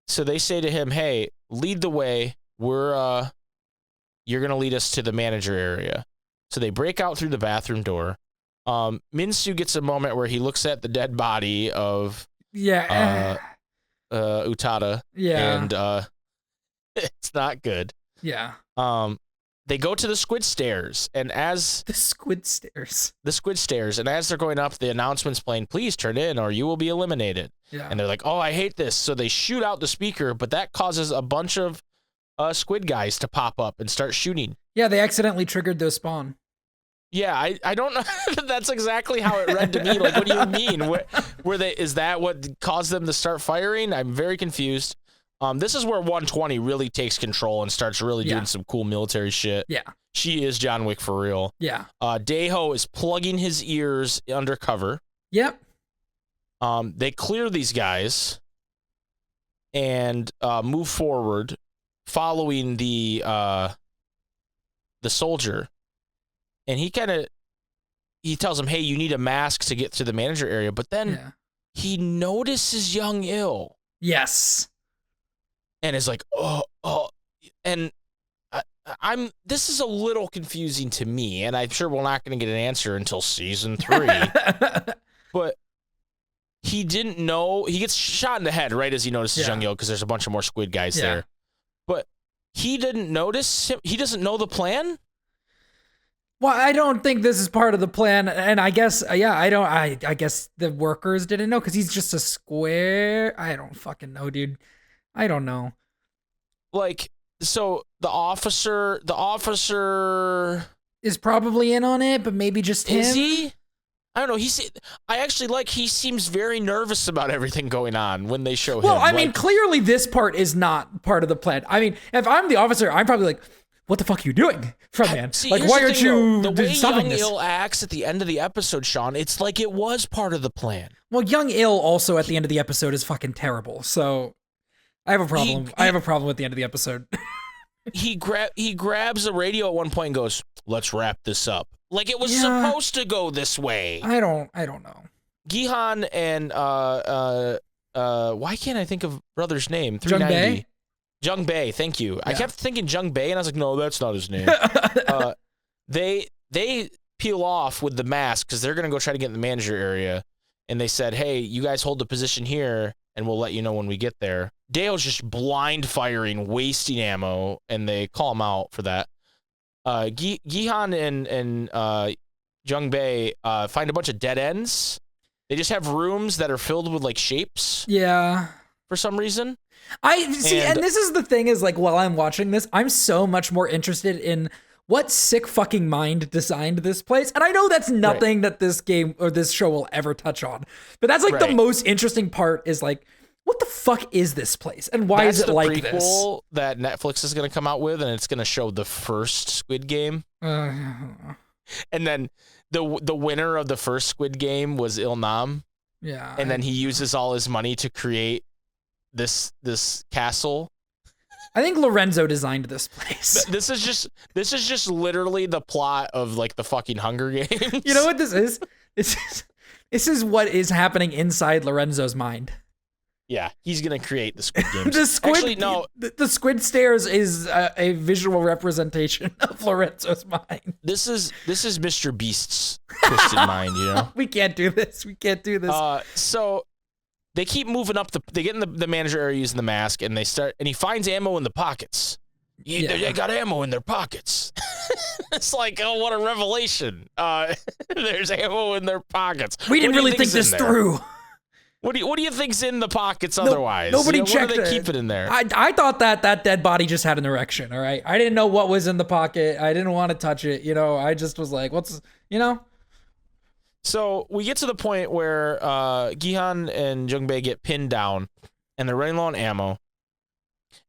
So they say to him, hey, lead the way. You're going to lead us to the manager area. So they break out through the bathroom door. Minsu gets a moment where he looks at the dead body of Utada. Yeah. And it's not good. Yeah. They go to the Squid stairs, and as the Squid stairs, and as they're going up, the announcement's playing, please turn in or you will be eliminated. Yeah. And they're like, oh, I hate this. So they shoot out the speaker, but that causes a bunch of Squid guys to pop up and start shooting. Yeah, they accidentally triggered their spawn. Yeah, I don't know. That's exactly how it read to me. Like, what do you mean? Is that what caused them to start firing? I'm very confused. This is where 120 really takes control and starts really doing some cool military shit. Yeah. She is John Wick for real. Yeah. Daeho is plugging his ears undercover. Yep. They clear these guys and move forward, following the soldier. And he tells him, hey, you need a mask to get to the manager area. But then he notices Young Il. Yes. And is like, oh. And this is a little confusing to me. And I'm sure we're not going to get an answer until season 3. But he didn't know. He gets shot in the head right as he notices Young Il because there's a bunch of more Squid guys there. But he didn't notice him. He doesn't know the plan. Well, I don't think this is part of the plan, and I guess, I guess the workers didn't know because he's just a square. I don't fucking know, dude. I don't know. Like, so the officer is probably in on it, but maybe just him. Is he? I don't know. He seems very nervous about everything going on when they show him. Well, I mean, clearly this part is not part of the plan. I mean, if I'm the officer, I'm probably like, what the fuck are you doing, Frontman? See, like, why aren't you the way stopping Young this? Il acts at the end of the episode, Sean, it's like it was part of the plan. Well, Young Il also at the end of the episode is fucking terrible. So I have a problem. I have a problem with the end of the episode. he grabs a radio at one point and goes, "Let's wrap this up." Like it was supposed to go this way. I don't know. Gihan and why can't I think of brother's name? Jung Bae? Jung Bae, thank you. Yeah. I kept thinking Jung Bae, and I was like, no, that's not his name. They peel off with the mask because they're gonna go try to get in the manager area, and they said, "Hey, you guys hold the position here, and we'll let you know when we get there." Dale's just blind firing, wasting ammo, and they call him out for that. Gihan and Jung Bae find a bunch of dead ends. They just have rooms that are filled with like shapes. Yeah. For some reason. And this is the thing is like while I'm watching this, I'm so much more interested in what sick fucking mind designed this place. And I know that's nothing that this game or this show will ever touch on. But that's like the most interesting part is like, what the fuck is this place? And why is it like this? That's the prequel that Netflix is going to come out with, and it's going to show the first Squid Game. And then the winner of the first Squid Game was Il Nam. Yeah. And then he uses all his money to create this castle. I think Lorenzo designed this place. This is just literally the plot of like the fucking Hunger Games. You know what this is? This is what is happening inside Lorenzo's mind. Yeah, he's gonna create the Squid Games. The Squid, Actually, no. The Squid stairs is a visual representation of Lorenzo's mind. This is Mr. Beast's twisted mind, you know. We can't do this. We can't do this. So they keep moving up. They get in the manager area using the mask, and he finds ammo in the pockets. They got ammo in their pockets. It's like, oh, what a revelation! There's ammo in their pockets. We didn't really think this through. What do you think's in the pockets otherwise? Nobody checked. Why do they keep it in there? I thought that dead body just had an erection. All right, I didn't know what was in the pocket. I didn't want to touch it. You know, I just was like, what's, you know. So we get to the point where Gi-han and Jung-bae get pinned down, and they're running low on ammo,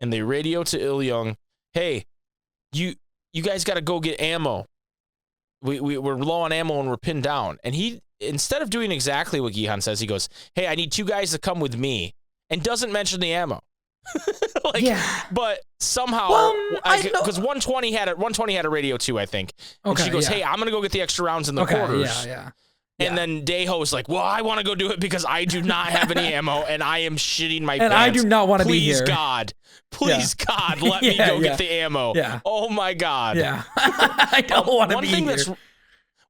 and they radio to Il-young, "Hey, you guys got to go get ammo. We're low on ammo and we're pinned down." And he, instead of doing exactly what Gi-han says, he goes, "Hey, I need 2 guys to come with me," and doesn't mention the ammo. But somehow, because 120 had a radio too, I think. And she goes, "Hey, I'm gonna go get the extra rounds in the quarters." And then Daeho's like, "Well, I want to go do it because I do not have any ammo and I am shitting my pants. And I do not want to be here. Please God, let me go get the ammo." Yeah. Oh my God. Yeah. I don't want to be here.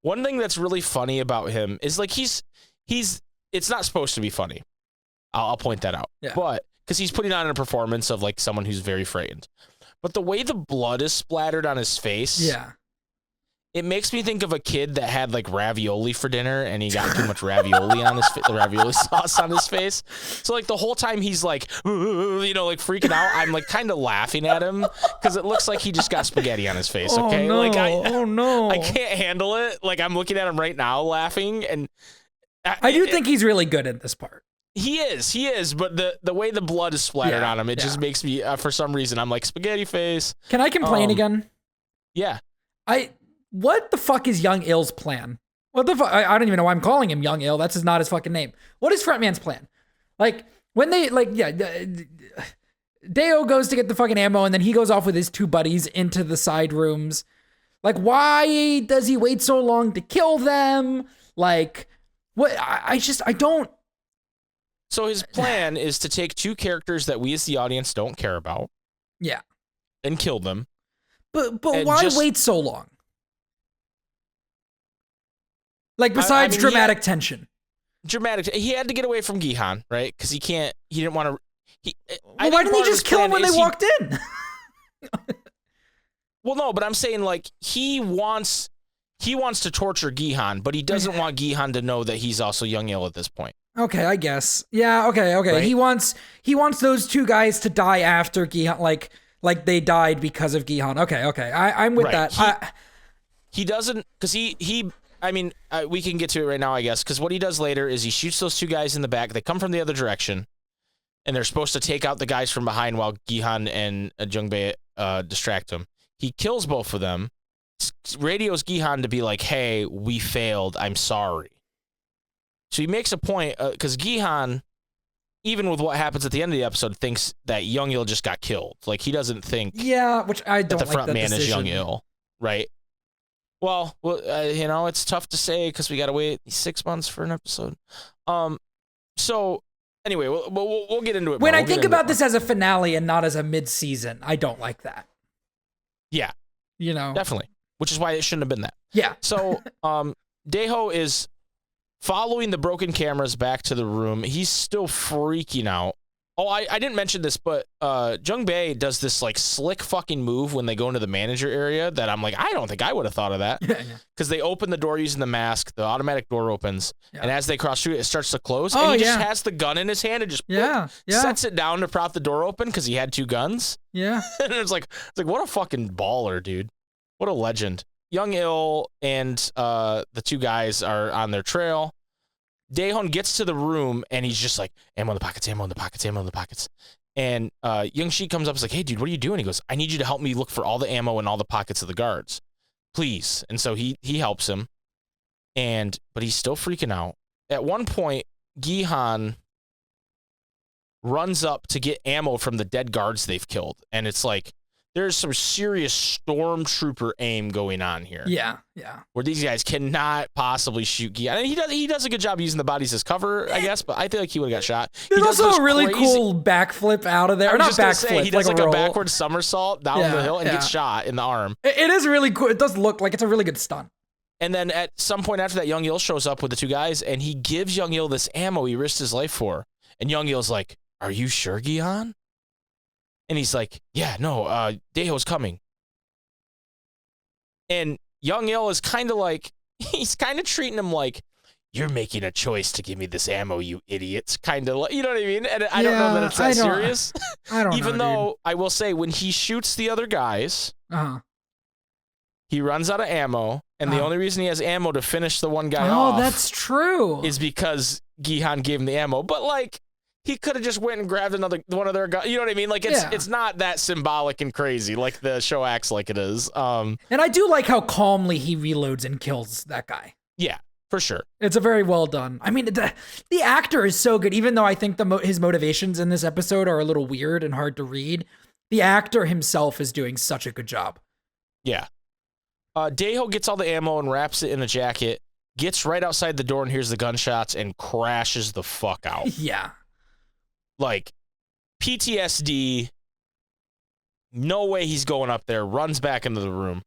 One thing that's really funny about him is like he's it's not supposed to be funny. I'll point that out. Yeah. But because he's putting on a performance of like someone who's very frightened. But the way the blood is splattered on his face. Yeah. It makes me think of a kid that had like ravioli for dinner and he got too much ravioli on his the ravioli sauce on his face. So like the whole time he's like, you know, like freaking out. I'm like kind of laughing at him because it looks like he just got spaghetti on his face. Okay, no. like I can't handle it. Like I'm looking at him right now laughing, and I do think he's really good at this part. He is, but the way the blood is splattered on him, it just makes me for some reason I'm like spaghetti face. Can I complain again? Yeah. What the fuck is Young Ill's plan? What the fuck? I don't even know why I'm calling him Young Ill. That's not his fucking name. What is Frontman's plan? Like, when they, Daeho goes to get the fucking ammo, and then he goes off with his 2 buddies into the side rooms. Like, why does he wait so long to kill them? Like, what? I don't. So his plan is to take 2 characters that we as the audience don't care about. Yeah. And kill them. But why wait so long? Like, besides dramatic tension. He had to get away from Gi-han, right? Because he didn't want to. Why didn't he just kill him when they walked in? Well, no, but I'm saying, like, he wants to torture Gi-han, but he doesn't want Gi-han to know that he's also Young Il at this point. Okay, I guess. Yeah, okay. Right? He wants those 2 guys to die after Gi-han, like they died because of Gi-han. Okay. I'm with that. He doesn't, because we can get to it right now, I guess, because what he does later is he shoots those 2 guys in the back. They come from the other direction, and they're supposed to take out the guys from behind while Gi-han and Jung-bae distract them. He kills both of them, radios Gi-han to be like, "Hey, we failed. I'm sorry." So he makes a point, because Gi-han, even with what happens at the end of the episode, thinks that Young Il just got killed. Like, he doesn't think which I don't that the like front that man decision. is Young Il, right? Well, you know, it's tough to say because we got to wait 6 months for an episode. So anyway, we'll get into it. When I think about this as a finale and not as a mid-season, I don't like that. Yeah. You know? Definitely. Which is why it shouldn't have been that. Yeah. So Daeho is following the broken cameras back to the room. He's still freaking out. Oh, I didn't mention this, but Jung-bae does this like slick fucking move when they go into the manager area that I'm like, I don't think I would have thought of that. Because they open the door using the mask, the automatic door opens, and as they cross through it, starts to close, and he just has the gun in his hand and just sets it down to prop the door open because he had 2 guns. Yeah. And it's like what a fucking baller, dude. What a legend. Young Il and the 2 guys are on their trail. Daeho gets to the room and he's just like, ammo in the pockets, ammo in the pockets, ammo in the pockets. And Young-shi comes up and is like, "Hey, dude, what are you doing?" He goes, "I need you to help me look for all the ammo in all the pockets of the guards, please." And so he helps him, but he's still freaking out. At one point, Gi-han runs up to get ammo from the dead guards they've killed, and it's like there's some serious stormtrooper aim going on here. Yeah. Where these guys cannot possibly shoot Gihan. And he does a good job using the bodies as cover, I guess, but I feel like he would have got shot. There's also a really cool backflip out of there. Or not backflip. He does like a backward somersault down the hill and gets shot in the arm. It is really cool. It does look like it's a really good stunt. And then at some point after that, Young Il shows up with the two guys, and he gives Young Il this ammo he risked his life for. And Young Il's like, "Are you sure, Gihan?" And he's like, "Yeah, no, Daeho's coming." And Young Il is kind of like, he's kind of treating him like, "You're making a choice to give me this ammo, you idiots." Kind of like, you know what I mean? And I don't know that it's that serious. I don't know. Even though I will say, when he shoots the other guys, he runs out of ammo. And the only reason he has ammo to finish the one guy off. Oh, that's true. Is because Gihan gave him the ammo. But like, he could have just went and grabbed one of their guys. You know what I mean? Like, it's not that symbolic and crazy like the show acts like it is. And I do like how calmly he reloads and kills that guy. Yeah, for sure. It's a very well done. I mean, the actor is so good. Even though I think his motivations in this episode are a little weird and hard to read, the actor himself is doing such a good job. Yeah. Daeho gets all the ammo and wraps it in a jacket, gets right outside the door and hears the gunshots and crashes the fuck out. Yeah. Like, PTSD, no way he's going up there, runs back into the room.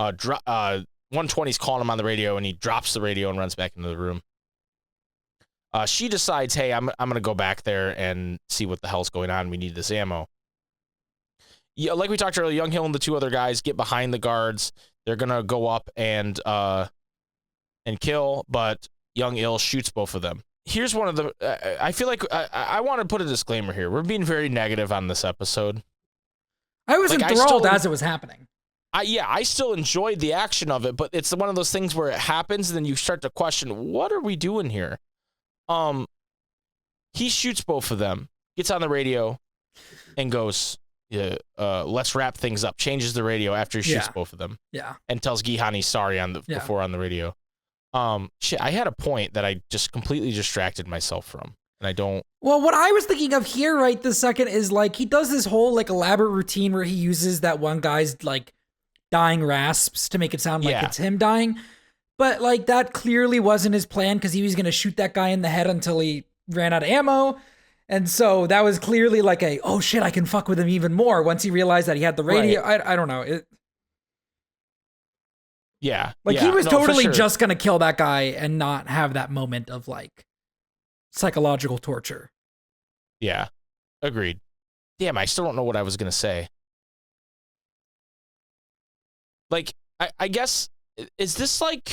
120's calling him on the radio, and he drops the radio and runs back into the room. She decides, hey, I'm going to go back there and see what the hell's going on. We need this ammo. Yeah, like we talked earlier, Young Il and the two other guys get behind the guards. They're going to go up and kill, but Young Il shoots both of them. Here's one of the... I feel like I want to put a disclaimer here. We're being very negative on this episode. I was enthralled as it was happening. I still enjoyed the action of it, but it's one of those things where it happens, and then you start to question, what are we doing here? He shoots both of them, gets on the radio, and goes, let's wrap things up. Changes the radio after he shoots both of them. Yeah. And tells Gihan he's sorry before on the radio. Shit, I had a point that I just completely distracted myself from, and I don't. Well, what I was thinking of here right this second is like he does this whole like elaborate routine where he uses that one guy's like dying rasps to make it sound like it's him dying, but like that clearly wasn't his plan because he was gonna shoot that guy in the head until he ran out of ammo, and so that was clearly like oh shit, I can fuck with him even more once he realized that he had the radio. Right. I don't know it. Yeah. Like he was totally just going to kill that guy and not have that moment of like psychological torture. Yeah. Agreed. Damn, I still don't know what I was going to say. Like, I guess, is this like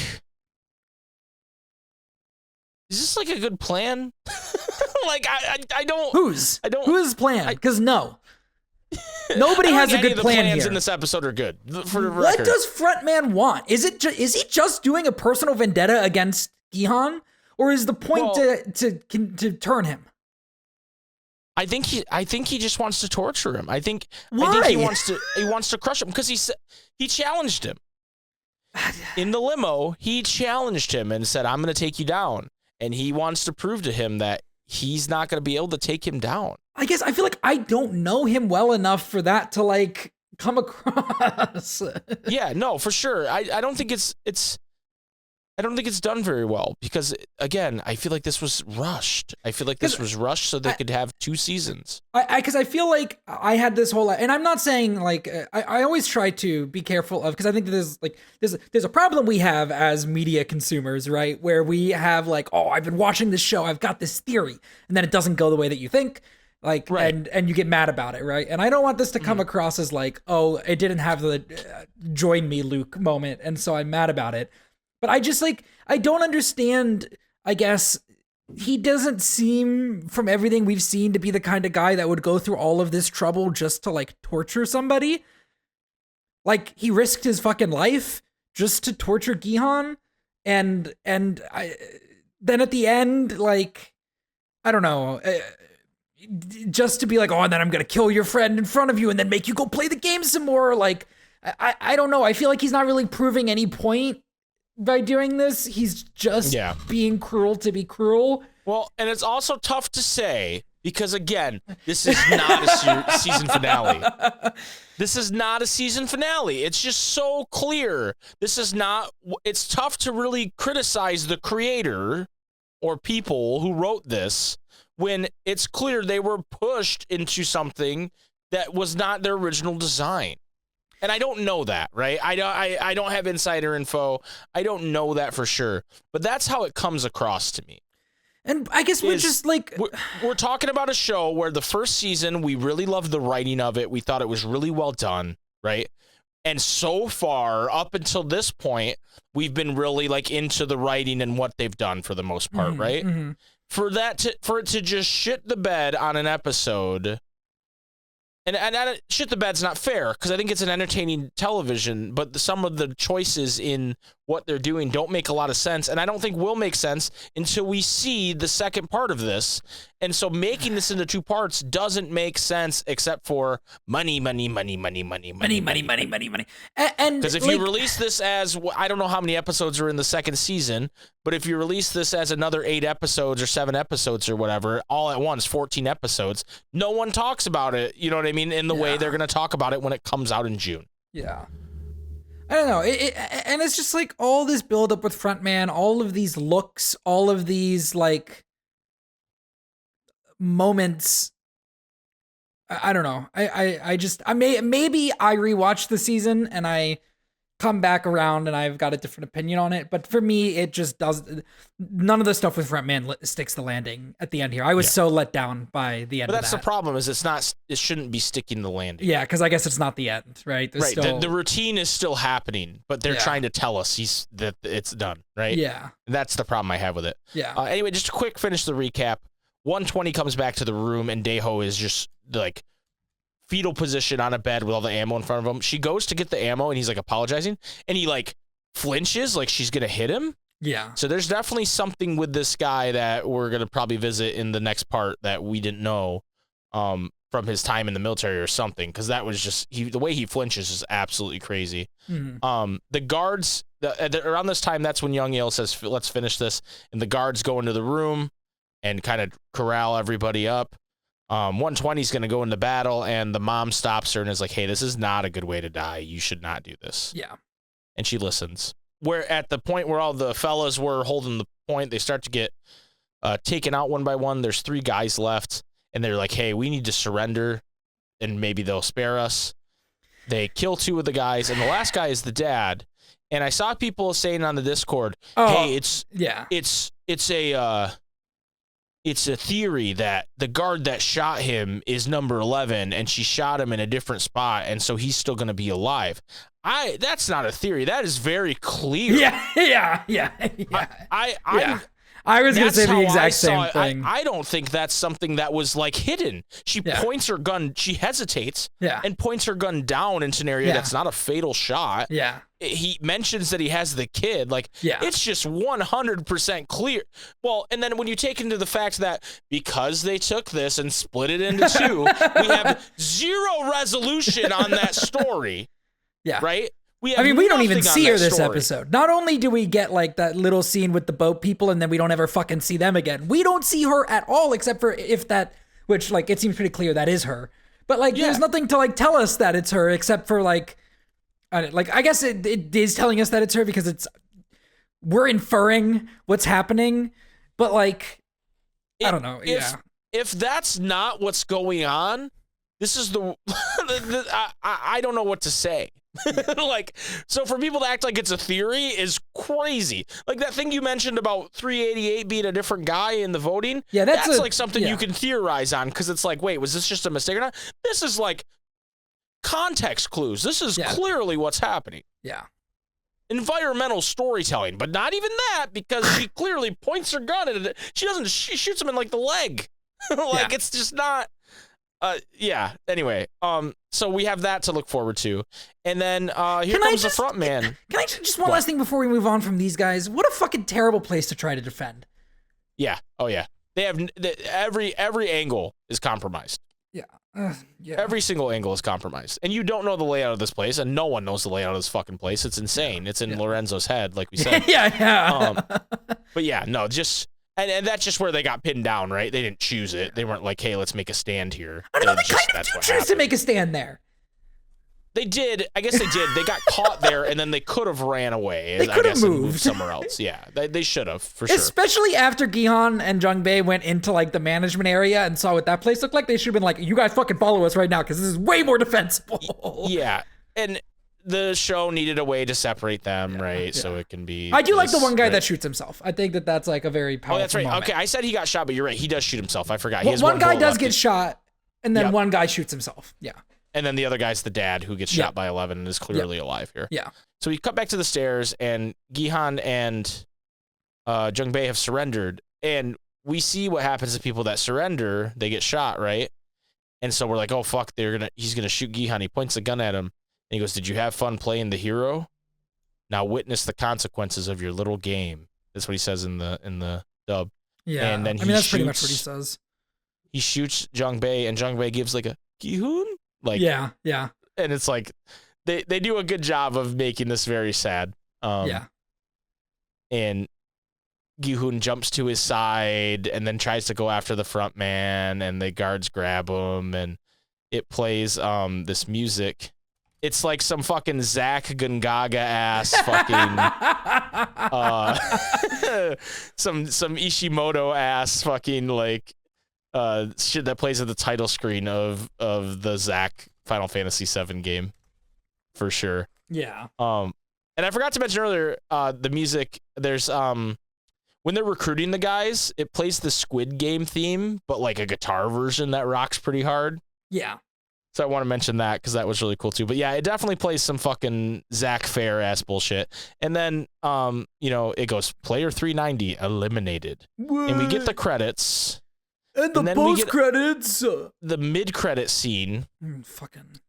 a good plan? Like, I don't. Whose plan? Because no. Nobody has a good plan plans here. In this episode are good. For the what record. does Frontman want? Is he just doing a personal vendetta against Gihan, or is the point to turn him? I think he just wants to torture him. I think he wants to crush him because he challenged him in the limo. He challenged him and said, "I'm going to take you down," and he wants to prove to him that he's not going to be able to take him down. I guess I feel like I don't know him well enough for that to like come across. Yeah, no, for sure. I don't think it's done very well because again, I feel like this was rushed. So they could have 2 seasons. Because I feel like I had this whole, and I'm not saying like I always try to be careful of because I think that there's a problem we have as media consumers, right? Where we have like, oh, I've been watching this show, I've got this theory, and then it doesn't go the way that you think. Like, right. and you get mad about it, right? And I don't want this to come across as like, oh, it didn't have the join me, Luke moment, and so I'm mad about it. But I just like, I don't understand, I guess, he doesn't seem, from everything we've seen, to be the kind of guy that would go through all of this trouble just to like torture somebody. Like, he risked his fucking life just to torture Gihan, and then at the end, like, I don't know, just to be like, oh, and then I'm going to kill your friend in front of you and then make you go play the game some more. Like, I don't know. I feel like he's not really proving any point by doing this. He's just being cruel to be cruel. Well, and it's also tough to say Because again, this is not a season finale. This is not a season finale. It's just so clear. This is not. It's tough to really criticize the creator or people who wrote this when it's clear they were pushed into something that was not their original design. And I don't know that, right? I don't have insider info. I don't know that for sure. But that's how it comes across to me. And I guess we're just like... We're talking about a show where the first season, we really loved the writing of it. We thought it was really well done, right? And so far, up until this point, we've been really like into the writing and what they've done for the most part, right? Mm-hmm. For it to just shit the bed on an episode... And shit the bed's not fair because I think it's an entertaining television, but some of the choices in what they're doing don't make a lot of sense, and I don't think will make sense until we see the second part of this. And so making this into two parts doesn't make sense except for money. And because if you release this as, I don't know how many episodes are in the second season, but if you release this as another 8 episodes or 7 episodes or whatever, all at once, 14 episodes, no one talks about it, you know what I mean, in the way they're going to talk about it when it comes out in June. Yeah. I don't know. And it's just like all this build up with Frontman, all of these looks, all of these like moments. I don't know. Maybe I rewatched the season and I come back around and I've got a different opinion on it. But for me, it just does. None of the stuff with Frontman sticks the landing at the end here. I was so let down by the end. But that's the problem. Is it's not. It shouldn't be sticking the landing. Yeah, because I guess it's not the end, right? There's right. Still... The routine is still happening, but they're trying to tell us that it's done. Right. Yeah. That's the problem I have with it. Yeah. Anyway, just to quick finish the recap. 120 comes back to the room and Daeho is just like fetal position on a bed with all the ammo in front of him. She goes to get the ammo and he's like apologizing and he like flinches like she's going to hit him. Yeah. So there's definitely something with this guy that we're going to probably visit in the next part that we didn't know from his time in the military or something. Cause that was just, the way he flinches is absolutely crazy. Mm-hmm. The guards around this time, that's when Young Yale says, let's finish this. And the guards go into the room and kind of corral everybody up. 120 is going to go into battle, and the mom stops her and is like, hey, this is not a good way to die. You should not do this. Yeah. And she listens. Where at the point where all the fellas were holding the point, they start to get taken out one by one. There's 3 guys left, and they're like, hey, we need to surrender, and maybe they'll spare us. They kill 2 of the guys, and the last guy is the dad. And I saw people saying on the Discord, hey, it's a theory that the guard that shot him is number 11 and she shot him in a different spot and so he's still going to be alive. That's not a theory. That is very clear. Yeah. I was going to say the exact same thing. I don't think that's something that was like hidden. She points her gun, she hesitates and points her gun down into an area that's not a fatal shot. Yeah. He mentions that he has the kid. Like, it's just 100% clear. Well, and then when you take into the fact that because they took this and split it into 2, we have 0 resolution on that story. Yeah. Right? We don't even see her this episode. Not only do we get like that little scene with the boat people and then we don't ever fucking see them again. We don't see her at all except for if that, which like it seems pretty clear that is her. But like there's nothing to like tell us that it's her except for like I guess it is telling us that it's her because we're inferring what's happening. But like, I don't know. If that's not what's going on, this is I don't know what to say. Like, so for people to act like it's a theory is crazy. Like that thing you mentioned about 388 being a different guy in the voting. Yeah, that's like something you can theorize on because it's like, wait, was this just a mistake or not? This is like context clues. This is clearly what's happening. Yeah. Environmental storytelling, but not even that because she clearly points her gun at it. She shoots him in like the leg. It's just not. Anyway, so we have that to look forward to. And then here comes the front man. Can I just one last thing before we move on from these guys? What a fucking terrible place to try to defend. Yeah. Oh yeah. They have every angle is compromised. Yeah. Every single angle is compromised. And you don't know the layout of this place, and no one knows the layout of this fucking place. It's insane. It's in Lorenzo's head, like we said. Yeah. But yeah, no, just And that's just where they got pinned down, right? They didn't choose it. They weren't like, hey, let's make a stand here. I don't know, they kind of do choose to make a stand there. They did. I guess they did. They got caught there, and then they could have ran away. They could have moved somewhere else. Yeah, they should have, for sure. Especially after Gihan and Jungbei went into like the management area and saw what that place looked like. They should have been like, you guys fucking follow us right now because this is way more defensible. Yeah, and the show needed a way to separate them, right? Yeah. So it can be. I do like the one guy that shoots himself. I think that's like a very powerful. Oh, that's right. moment. Okay, I said he got shot, but you're right. He does shoot himself. I forgot. Well, one guy does get shot, and then one guy shoots himself. Yeah. And then the other guy's the dad who gets shot by 11 and is clearly alive here. Yeah. So we cut back to the stairs, and Gihan and Jungbei have surrendered. And we see what happens to people that surrender. They get shot, right? And so we're like, oh, fuck, he's going to shoot Gihan. He points the gun at him. And he goes, did you have fun playing the hero? Now witness the consequences of your little game. That's what he says in the dub. Yeah. And then that's pretty much what he says. He shoots Jungbei, and Jungbei gives like a Gihun? Like, yeah, and it's like they do a good job of making this very sad. And Gihun jumps to his side and then tries to go after the front man, and the guards grab him, and it plays this music. It's like some fucking Zach Gungaga ass fucking some Ishimoto ass fucking like shit that plays at the title screen of the Zack Final Fantasy VII game, for sure. Yeah. And I forgot to mention earlier, the music. There's when they're recruiting the guys, it plays the Squid Game theme, but like a guitar version that rocks pretty hard. Yeah. So I want to mention that because that was really cool too. But yeah, it definitely plays some fucking Zack Fair ass bullshit. And then it goes player 390 eliminated, and we get the credits. And the post-credits. The mid-credit scene.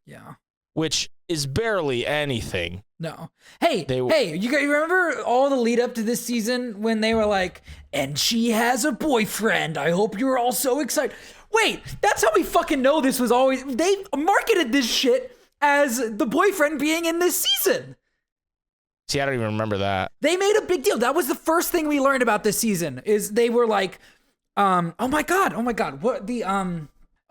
Yeah. Which is barely anything. No. Hey, you remember all the lead up to this season when they were like, and she has a boyfriend. I hope you're all so excited. Wait, that's how we fucking know this was always... They marketed this shit as the boyfriend being in this season. See, I don't even remember that. They made a big deal. That was the first thing we learned about this season, is they were like... oh my god, what the,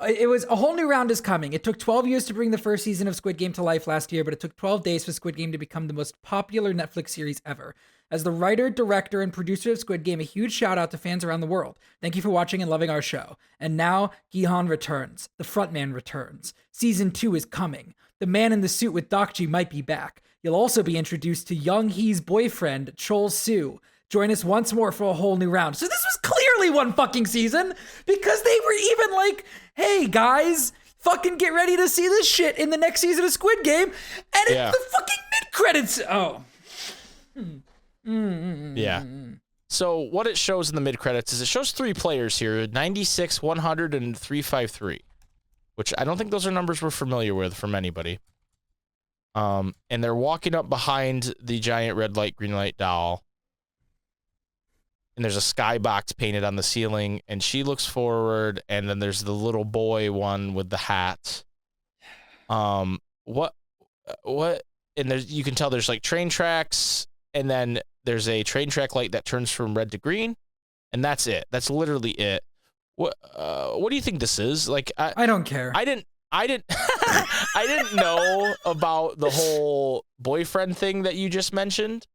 it was A Whole New Round is Coming. It took 12 years to bring the first season of Squid Game to life last year, but it took 12 days for Squid Game to become the most popular Netflix series ever. As the writer, director, and producer of Squid Game, a huge shout out to fans around the world. Thank you for watching and loving our show. And now, Gihan returns. The frontman returns. Season 2 is coming. The man in the suit with Dokji might be back. You'll also be introduced to Young Hee's boyfriend, Chol Soo. Join us once more for A Whole New Round. So this was clearly one fucking season, because they were even like, hey guys, fucking get ready to see this shit in the next season of Squid Game. And it's the fucking mid-credits. Oh. Yeah. So what it shows in the mid-credits is it shows 3 players here, 96, 100, and 353, which I don't think those are numbers we're familiar with from anybody. And they're walking up behind the giant red light, green light doll. And there's a skybox painted on the ceiling, and she looks forward, and then there's the little boy one with the hat. What? And there's, you can tell there's like train tracks, and then there's a train track light that turns from red to green, and that's it. That's literally it. What do you think this is? Like, I don't care. I didn't I didn't know about the whole boyfriend thing that you just mentioned.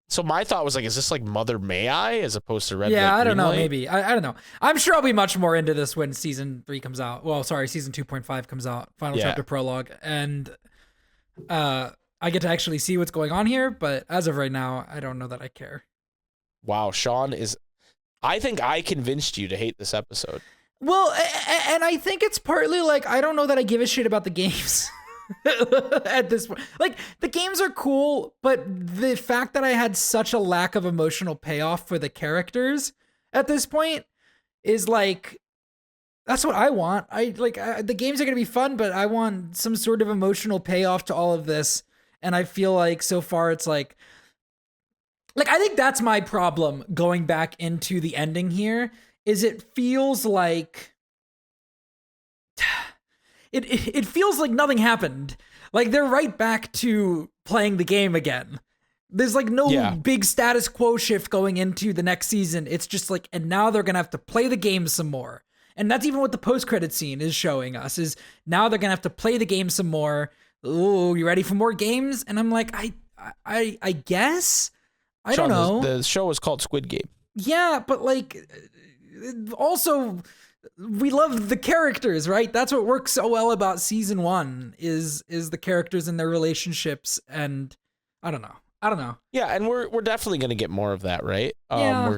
So my thought was like, is this like Mother May I as opposed to Red? Yeah, Light, I don't know. Light? Maybe I don't know. I'm sure I'll be much more into this when season 3 comes out. Well, sorry, season 2.5 comes out. Final chapter prologue, and I get to actually see what's going on here. But as of right now, I don't know that I care. Wow, Sean is. I think I convinced you to hate this episode. Well, and I think it's partly like I don't know that I give a shit about the games. At this point, like, the games are cool, but the fact that I had such a lack of emotional payoff for the characters at this point is like, that's what I want. The games are gonna be fun, but I want some sort of emotional payoff to all of this, and I feel like so far it's like I think that's my problem going back into the ending here, is it feels like It feels like nothing happened. Like they're right back to playing the game again. There's like no Yeah. big status quo shift going into the next season. It's just like, and now they're going to have to play the game some more. And that's even what the post-credit scene is showing us, is now they're going to have to play the game some more. Ooh, you ready for more games? And I'm like, I guess? I Sean, don't know. The show is called Squid Game. Yeah, but like, also, we love the characters, right? That's what works so well about season 1 is the characters and their relationships. And I don't know. Yeah, and we're definitely gonna get more of that, right? Yeah,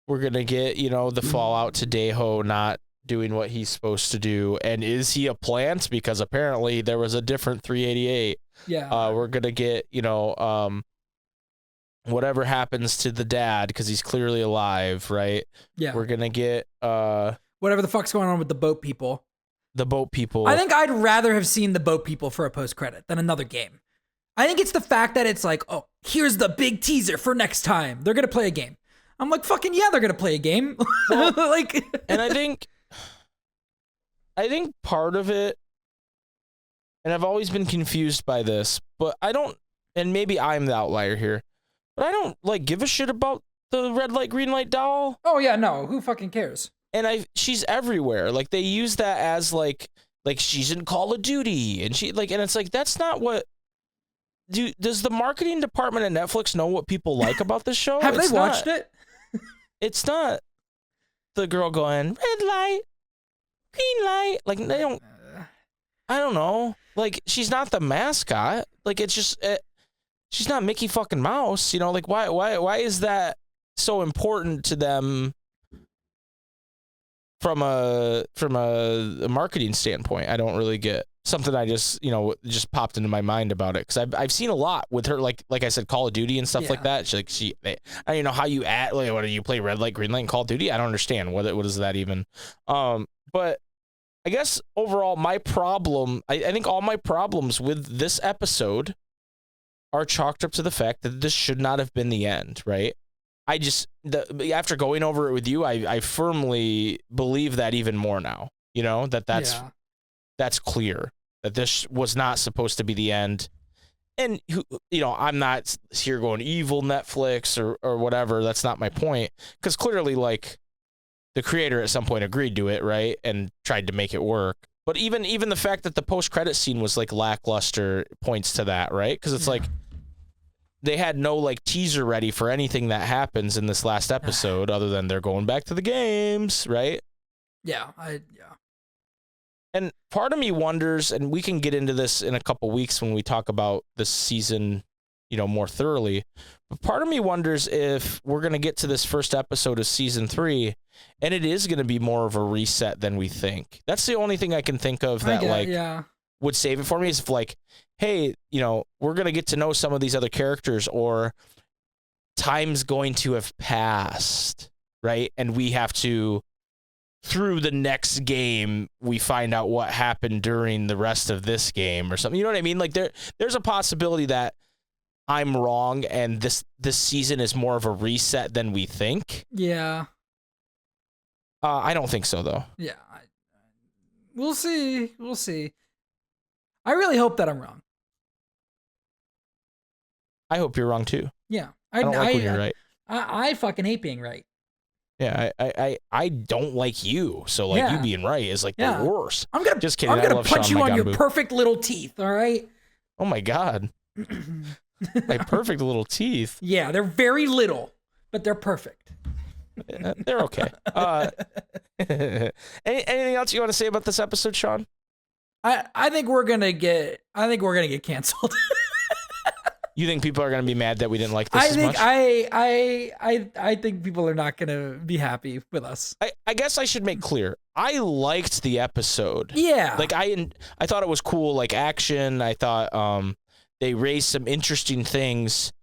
We're gonna get, you know, the fallout to Daeho not doing what he's supposed to do, and is he a plant? Because apparently there was a different 388. Yeah. We're gonna get, you know, whatever happens to the dad because he's clearly alive, right? Yeah. We're gonna get whatever the fuck's going on with the boat people. the boat people. I think I'd rather have seen the boat people for a post credit than another game. I think it's the fact that it's like, oh, here's the big teaser for next time. They're gonna play a game. I'm like, fucking yeah, they're gonna play a game. Well, like, and I think part of it, and I've always been confused by this, but I don't, and maybe I'm the outlier here, but I don't like give a shit about the red light, green light doll. oh yeah, no, who fucking cares? And she's everywhere. Like they use that as like she's in Call of Duty, and and it's like that's not what. Does the marketing department at Netflix know what people like about this show? Have they watched it? It's not the girl going red light, green light. Like they don't. I don't know. Like she's not the mascot. Like it's just she's not Mickey fucking Mouse. You know. Like why is that so important to them? From a marketing standpoint, I don't really get. Something I just popped into my mind about it because I've seen a lot with her, like I said, Call of Duty and stuff like that. I don't even know how you add, like, what do you play red light, green light in Call of Duty? I don't understand what is that even. But I guess overall my problem, I think all my problems with this episode are chalked up to the fact that this should not have been the end, right? After going over it with you, I firmly believe that even more now. You know, that's clear that this was not supposed to be the end. And, you know, I'm not here going evil Netflix or whatever. That's not my point. Because clearly, like, the creator at some point agreed to it, right? And tried to make it work. But even the fact that the post-credit scene was, like, lackluster points to that, right? Because it's like they had no, like, teaser ready for anything that happens in this last episode other than they're going back to the games, right? Yeah. And part of me wonders, and we can get into this in a couple weeks when we talk about this season, you know, more thoroughly. But part of me wonders if we're going to get to this first episode of season 3, and it is going to be more of a reset than we think. That's the only thing I can think of that would save it for me is if, like, hey, you know, we're going to get to know some of these other characters, or time's going to have passed, right? And we have to, through the next game, we find out what happened during the rest of this game or something. You know what I mean? Like there's a possibility that I'm wrong and this season is more of a reset than we think. Yeah. I don't think so though. Yeah. We'll see. I really hope that I'm wrong. I hope you're wrong too. Yeah. I don't like when you're right. I fucking hate being right. Yeah, I don't like you, so like you being right is like the worst. I'm gonna just kidding. I'm gonna punch you on your perfect little teeth. All right. Oh my god, my perfect little teeth. Yeah, they're very little, but they're perfect. They're okay. Anything else you want to say about this episode, Sean? I think we're gonna get canceled. You think people are going to be mad that we didn't like this as much? I think people are not going to be happy with us. I guess I should make clear. I liked the episode. Yeah. Like I thought it was cool, like action. I thought they raised some interesting things.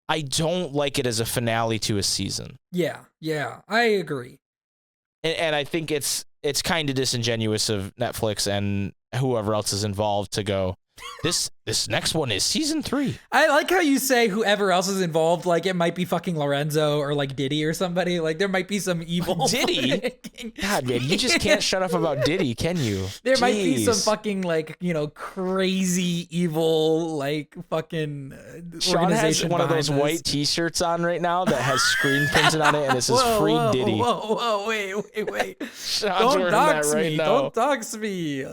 I don't like it as a finale to a season. Yeah, I agree. And I think it's kind of disingenuous of Netflix and whoever else is involved to go, This next one is season 3. I like how you say whoever else is involved, like it might be fucking Lorenzo or like Diddy or somebody. Like there might be some evil. Diddy? God, man, you just can't shut up about Diddy, can you? There might be some fucking like, crazy evil like fucking Sean has one of those this. white t-shirts on right now that has screen printed on it, and it says free Diddy. Whoa, wait. Sean's Don't dox right me. now. Don't dox me.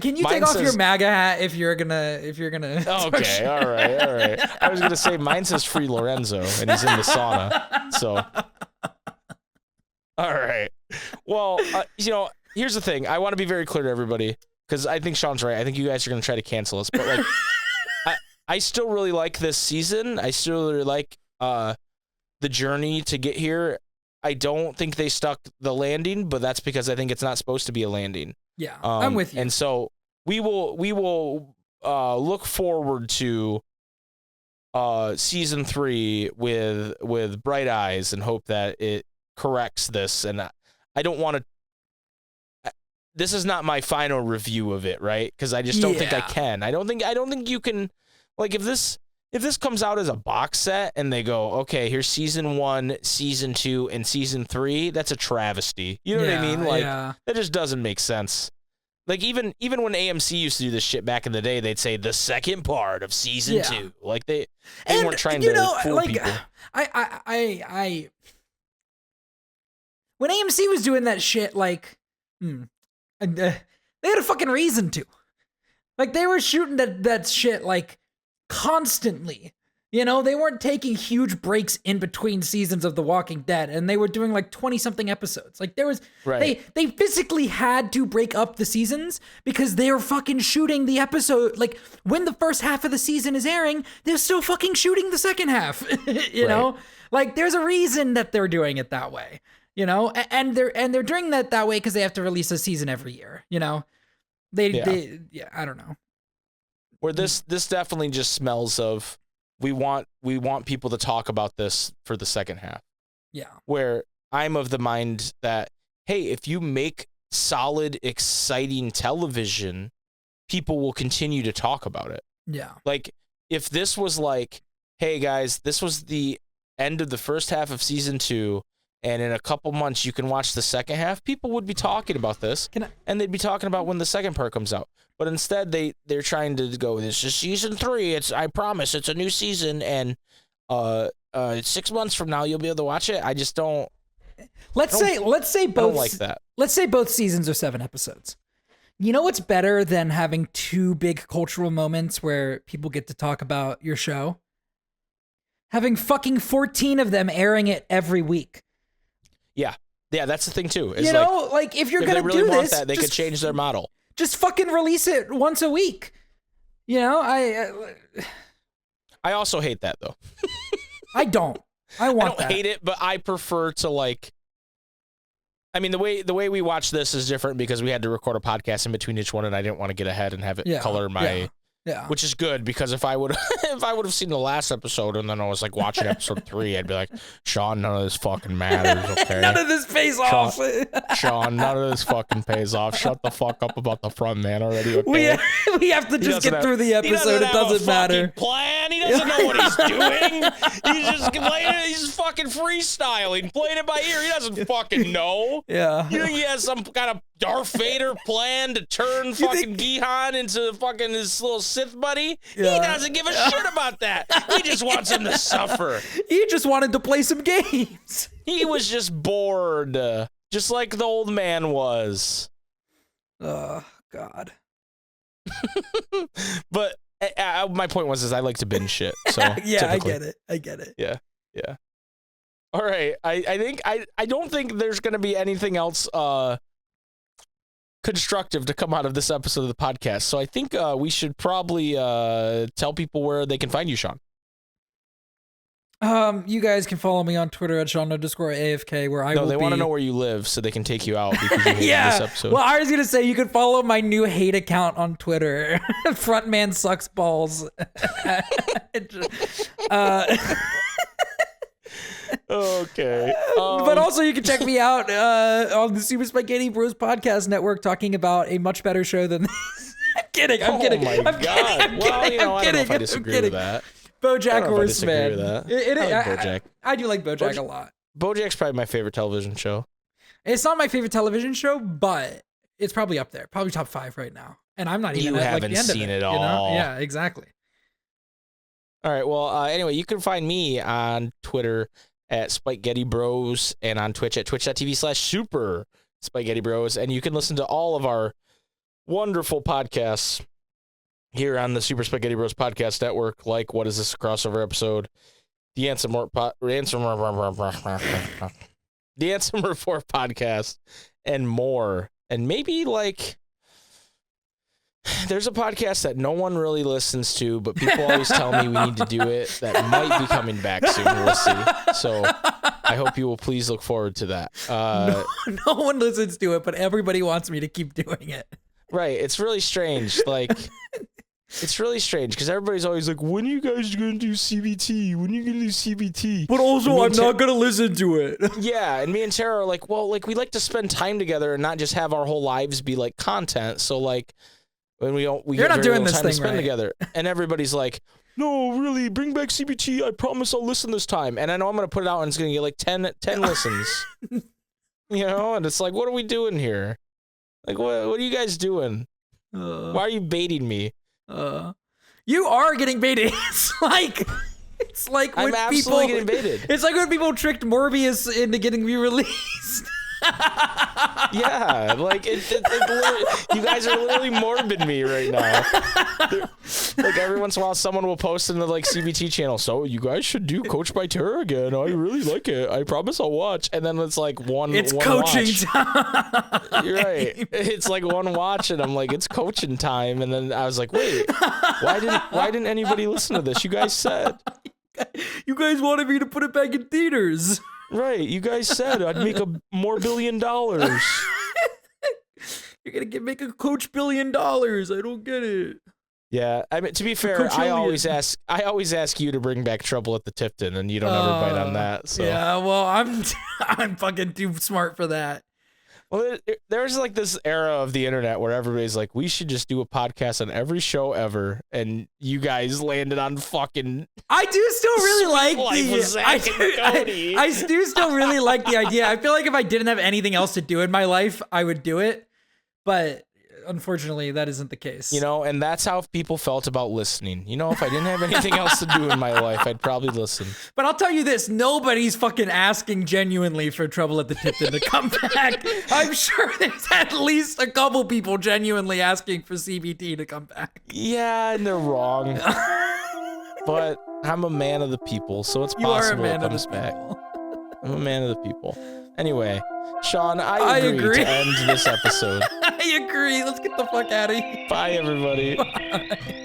Can you take off your MAGA hat if you're gonna Okay, all right. I was gonna say mine says free Lorenzo, and he's in the sauna. So, all right. Well, here's the thing. I want to be very clear to everybody because I think Sean's right. I think you guys are gonna try to cancel us, but like, I still really like this season. I still really like the journey to get here. I don't think they stuck the landing, but that's because I think it's not supposed to be a landing. Yeah, I'm with you. And so we will look forward to season 3 with bright eyes and hope that it corrects this. And I don't want to. This is not my final review of it, right? Because I just don't think I can. I don't think you can. Like if this comes out as a box set and they go, okay, here's season 1, season 2, and season 3, that's a travesty. You know what I mean? Like that just doesn't make sense. Like even when AMC used to do this shit back in the day, they'd say the second part of season 2. Like they weren't trying to fool people. I when AMC was doing that shit, like, they had a fucking reason to. Like they were shooting that shit like constantly. They weren't taking huge breaks in between seasons of The Walking Dead, and they were doing like 20-something episodes. Like there was, they physically had to break up the seasons because they were fucking shooting the episode. Like when the first half of the season is airing, they're still fucking shooting the second half. You know, like there's a reason that they're doing it that way. And they're doing that way because they have to release a season every year. They I don't know. Where this definitely just smells of. We want people to talk about this for the second half. Yeah. Where I'm of the mind that, hey, if you make solid, exciting television, people will continue to talk about it. Yeah. Like if this was like, hey guys, this was the end of the first half of season 2, and in a couple months you can watch the second half, people would be talking about this, and they'd be talking about when the second part comes out. But instead, they're trying to go, this is season 3. I promise, it's a new season, and 6 months from now you'll be able to watch it. I just don't. Let's say both. I don't like that. Let's say both seasons are 7 episodes. You know what's better than having 2 big cultural moments where people get to talk about your show? Having fucking 14 of them airing it every week. Yeah, that's the thing too. It's like if you're gonna really do want this, that, they could change their model. Just fucking release it once a week. I also hate that though. I don't. I don't hate it, but I prefer to like. I mean, the way we watch this is different because we had to record a podcast in between each one, and I didn't want to get ahead and have it color my. Yeah. Which is good because if I would have seen the last episode and then I was like watching episode 3, I'd be like, Sean, none of this fucking matters, okay? None of this pays off. Sean, none of this fucking pays off. Shut the fuck up about the front man already, okay? We have to just get through the episode. It doesn't matter. Plan. He doesn't know what he's doing. He's just playing it. He's just fucking freestyling, playing it by ear. He doesn't fucking know. Yeah. You think he has some kind of Darth Vader plan to turn fucking Gihan into fucking his little Sith buddy? Yeah. He doesn't give a shit about that. He just wants him to suffer. He just wanted to play some games. He was just bored, just like the old man was. Oh, God. But my point was I like to binge shit. So yeah, typically. I get it. Yeah. All right. I don't think there's gonna be anything else constructive to come out of this episode of the podcast. So I think we should probably tell people where they can find you, Sean. You guys can follow me on Twitter at Sean_AFK, where I will they want to know where you live so they can take you out because you hate this episode. Well, I was going to say you can follow my new hate account on Twitter. Frontman sucks balls. Okay. But also you can check me out on the Super SpikeGhetti Bros Podcast Network talking about a much better show than this. kidding. I'm kidding. Oh my God. Well, you know, I don't know if I disagree with that. BoJack Horseman. I like BoJack. I do like BoJack a lot. BoJack's probably my favorite television show. It's not my favorite television show, but it's probably up there. Probably top 5 right now. And I'm not even You at haven't the end seen of it. it all. You know? Yeah, exactly. All right. Well, anyway, you can find me on Twitter at SpikeGhetti Bros and on Twitch at twitch.tv/super SpikeGhetti Bros. And you can listen to all of our wonderful podcasts here on the Super SpikeGhetti Bros podcast network, like What Is This Crossover Episode, the Ansem Report podcast, and more. And maybe like there's a podcast that no one really listens to, but people always tell me we need to do it that might be coming back soon. We'll see. So I hope you will please look forward to that. No one listens to it, but everybody wants me to keep doing it. Right. It's really strange. Like, it's really strange because everybody's always like, when are you guys going to do CBT? When are you going to do CBT? But also, I'm not going to listen to it. Yeah. And me and Tara are like, well, like, we like to spend time together and not just have our whole lives be like content. So, like, when we get not doing this time thing to spend right. together. And everybody's like, no, really, bring back CBT. I promise I'll listen this time. And I know I'm going to put it out and it's going to get like 10 listens. You know? And it's like, what are we doing here? Like, what are you guys doing? Why are you baiting me? You are getting baited. It's like when I'm absolutely getting baited. It's like when people tricked Morbius into getting re-released. Yeah, like it you guys are literally morbid me right now. Like every once in a while, someone will post in the like CBT channel. So you guys should do Coach by Terror again. I really like it. I promise I'll watch. And then it's like It's one coaching watch. time. You're right. It's like one watch, and I'm like, it's coaching time. And then I was like, wait, why didn't anybody listen to this? You guys said. You guys wanted me to put it back in theaters. Right. You guys said I'd make more $1 billion. You're gonna make a Coach $1 billion. I don't get it. Yeah, I mean, to be fair, I always ask you to bring back Trouble at the Tipton, and you don't ever bite on that. So yeah, well, I'm fucking too smart for that. Well, there's like this era of the internet where everybody's like, we should just do a podcast on every show ever, and you guys landed on fucking. I do still really like Cody. I do still really like the idea. I feel like if I didn't have anything else to do in my life, I would do it, but unfortunately, that isn't the case. You know, and that's how people felt about listening. You know, if I didn't have anything else to do in my life, I'd probably listen. But I'll tell you this, nobody's fucking asking genuinely for Trouble at the Tipton to come back. I'm sure there's at least a couple people genuinely asking for CBT to come back. Yeah, and they're wrong. But I'm a man of the people, so it's possible it comes back. I'm a man of the people. Anyway, Sean, I agree to end this episode. I agree. Let's get the fuck out of here. Bye, everybody. Bye.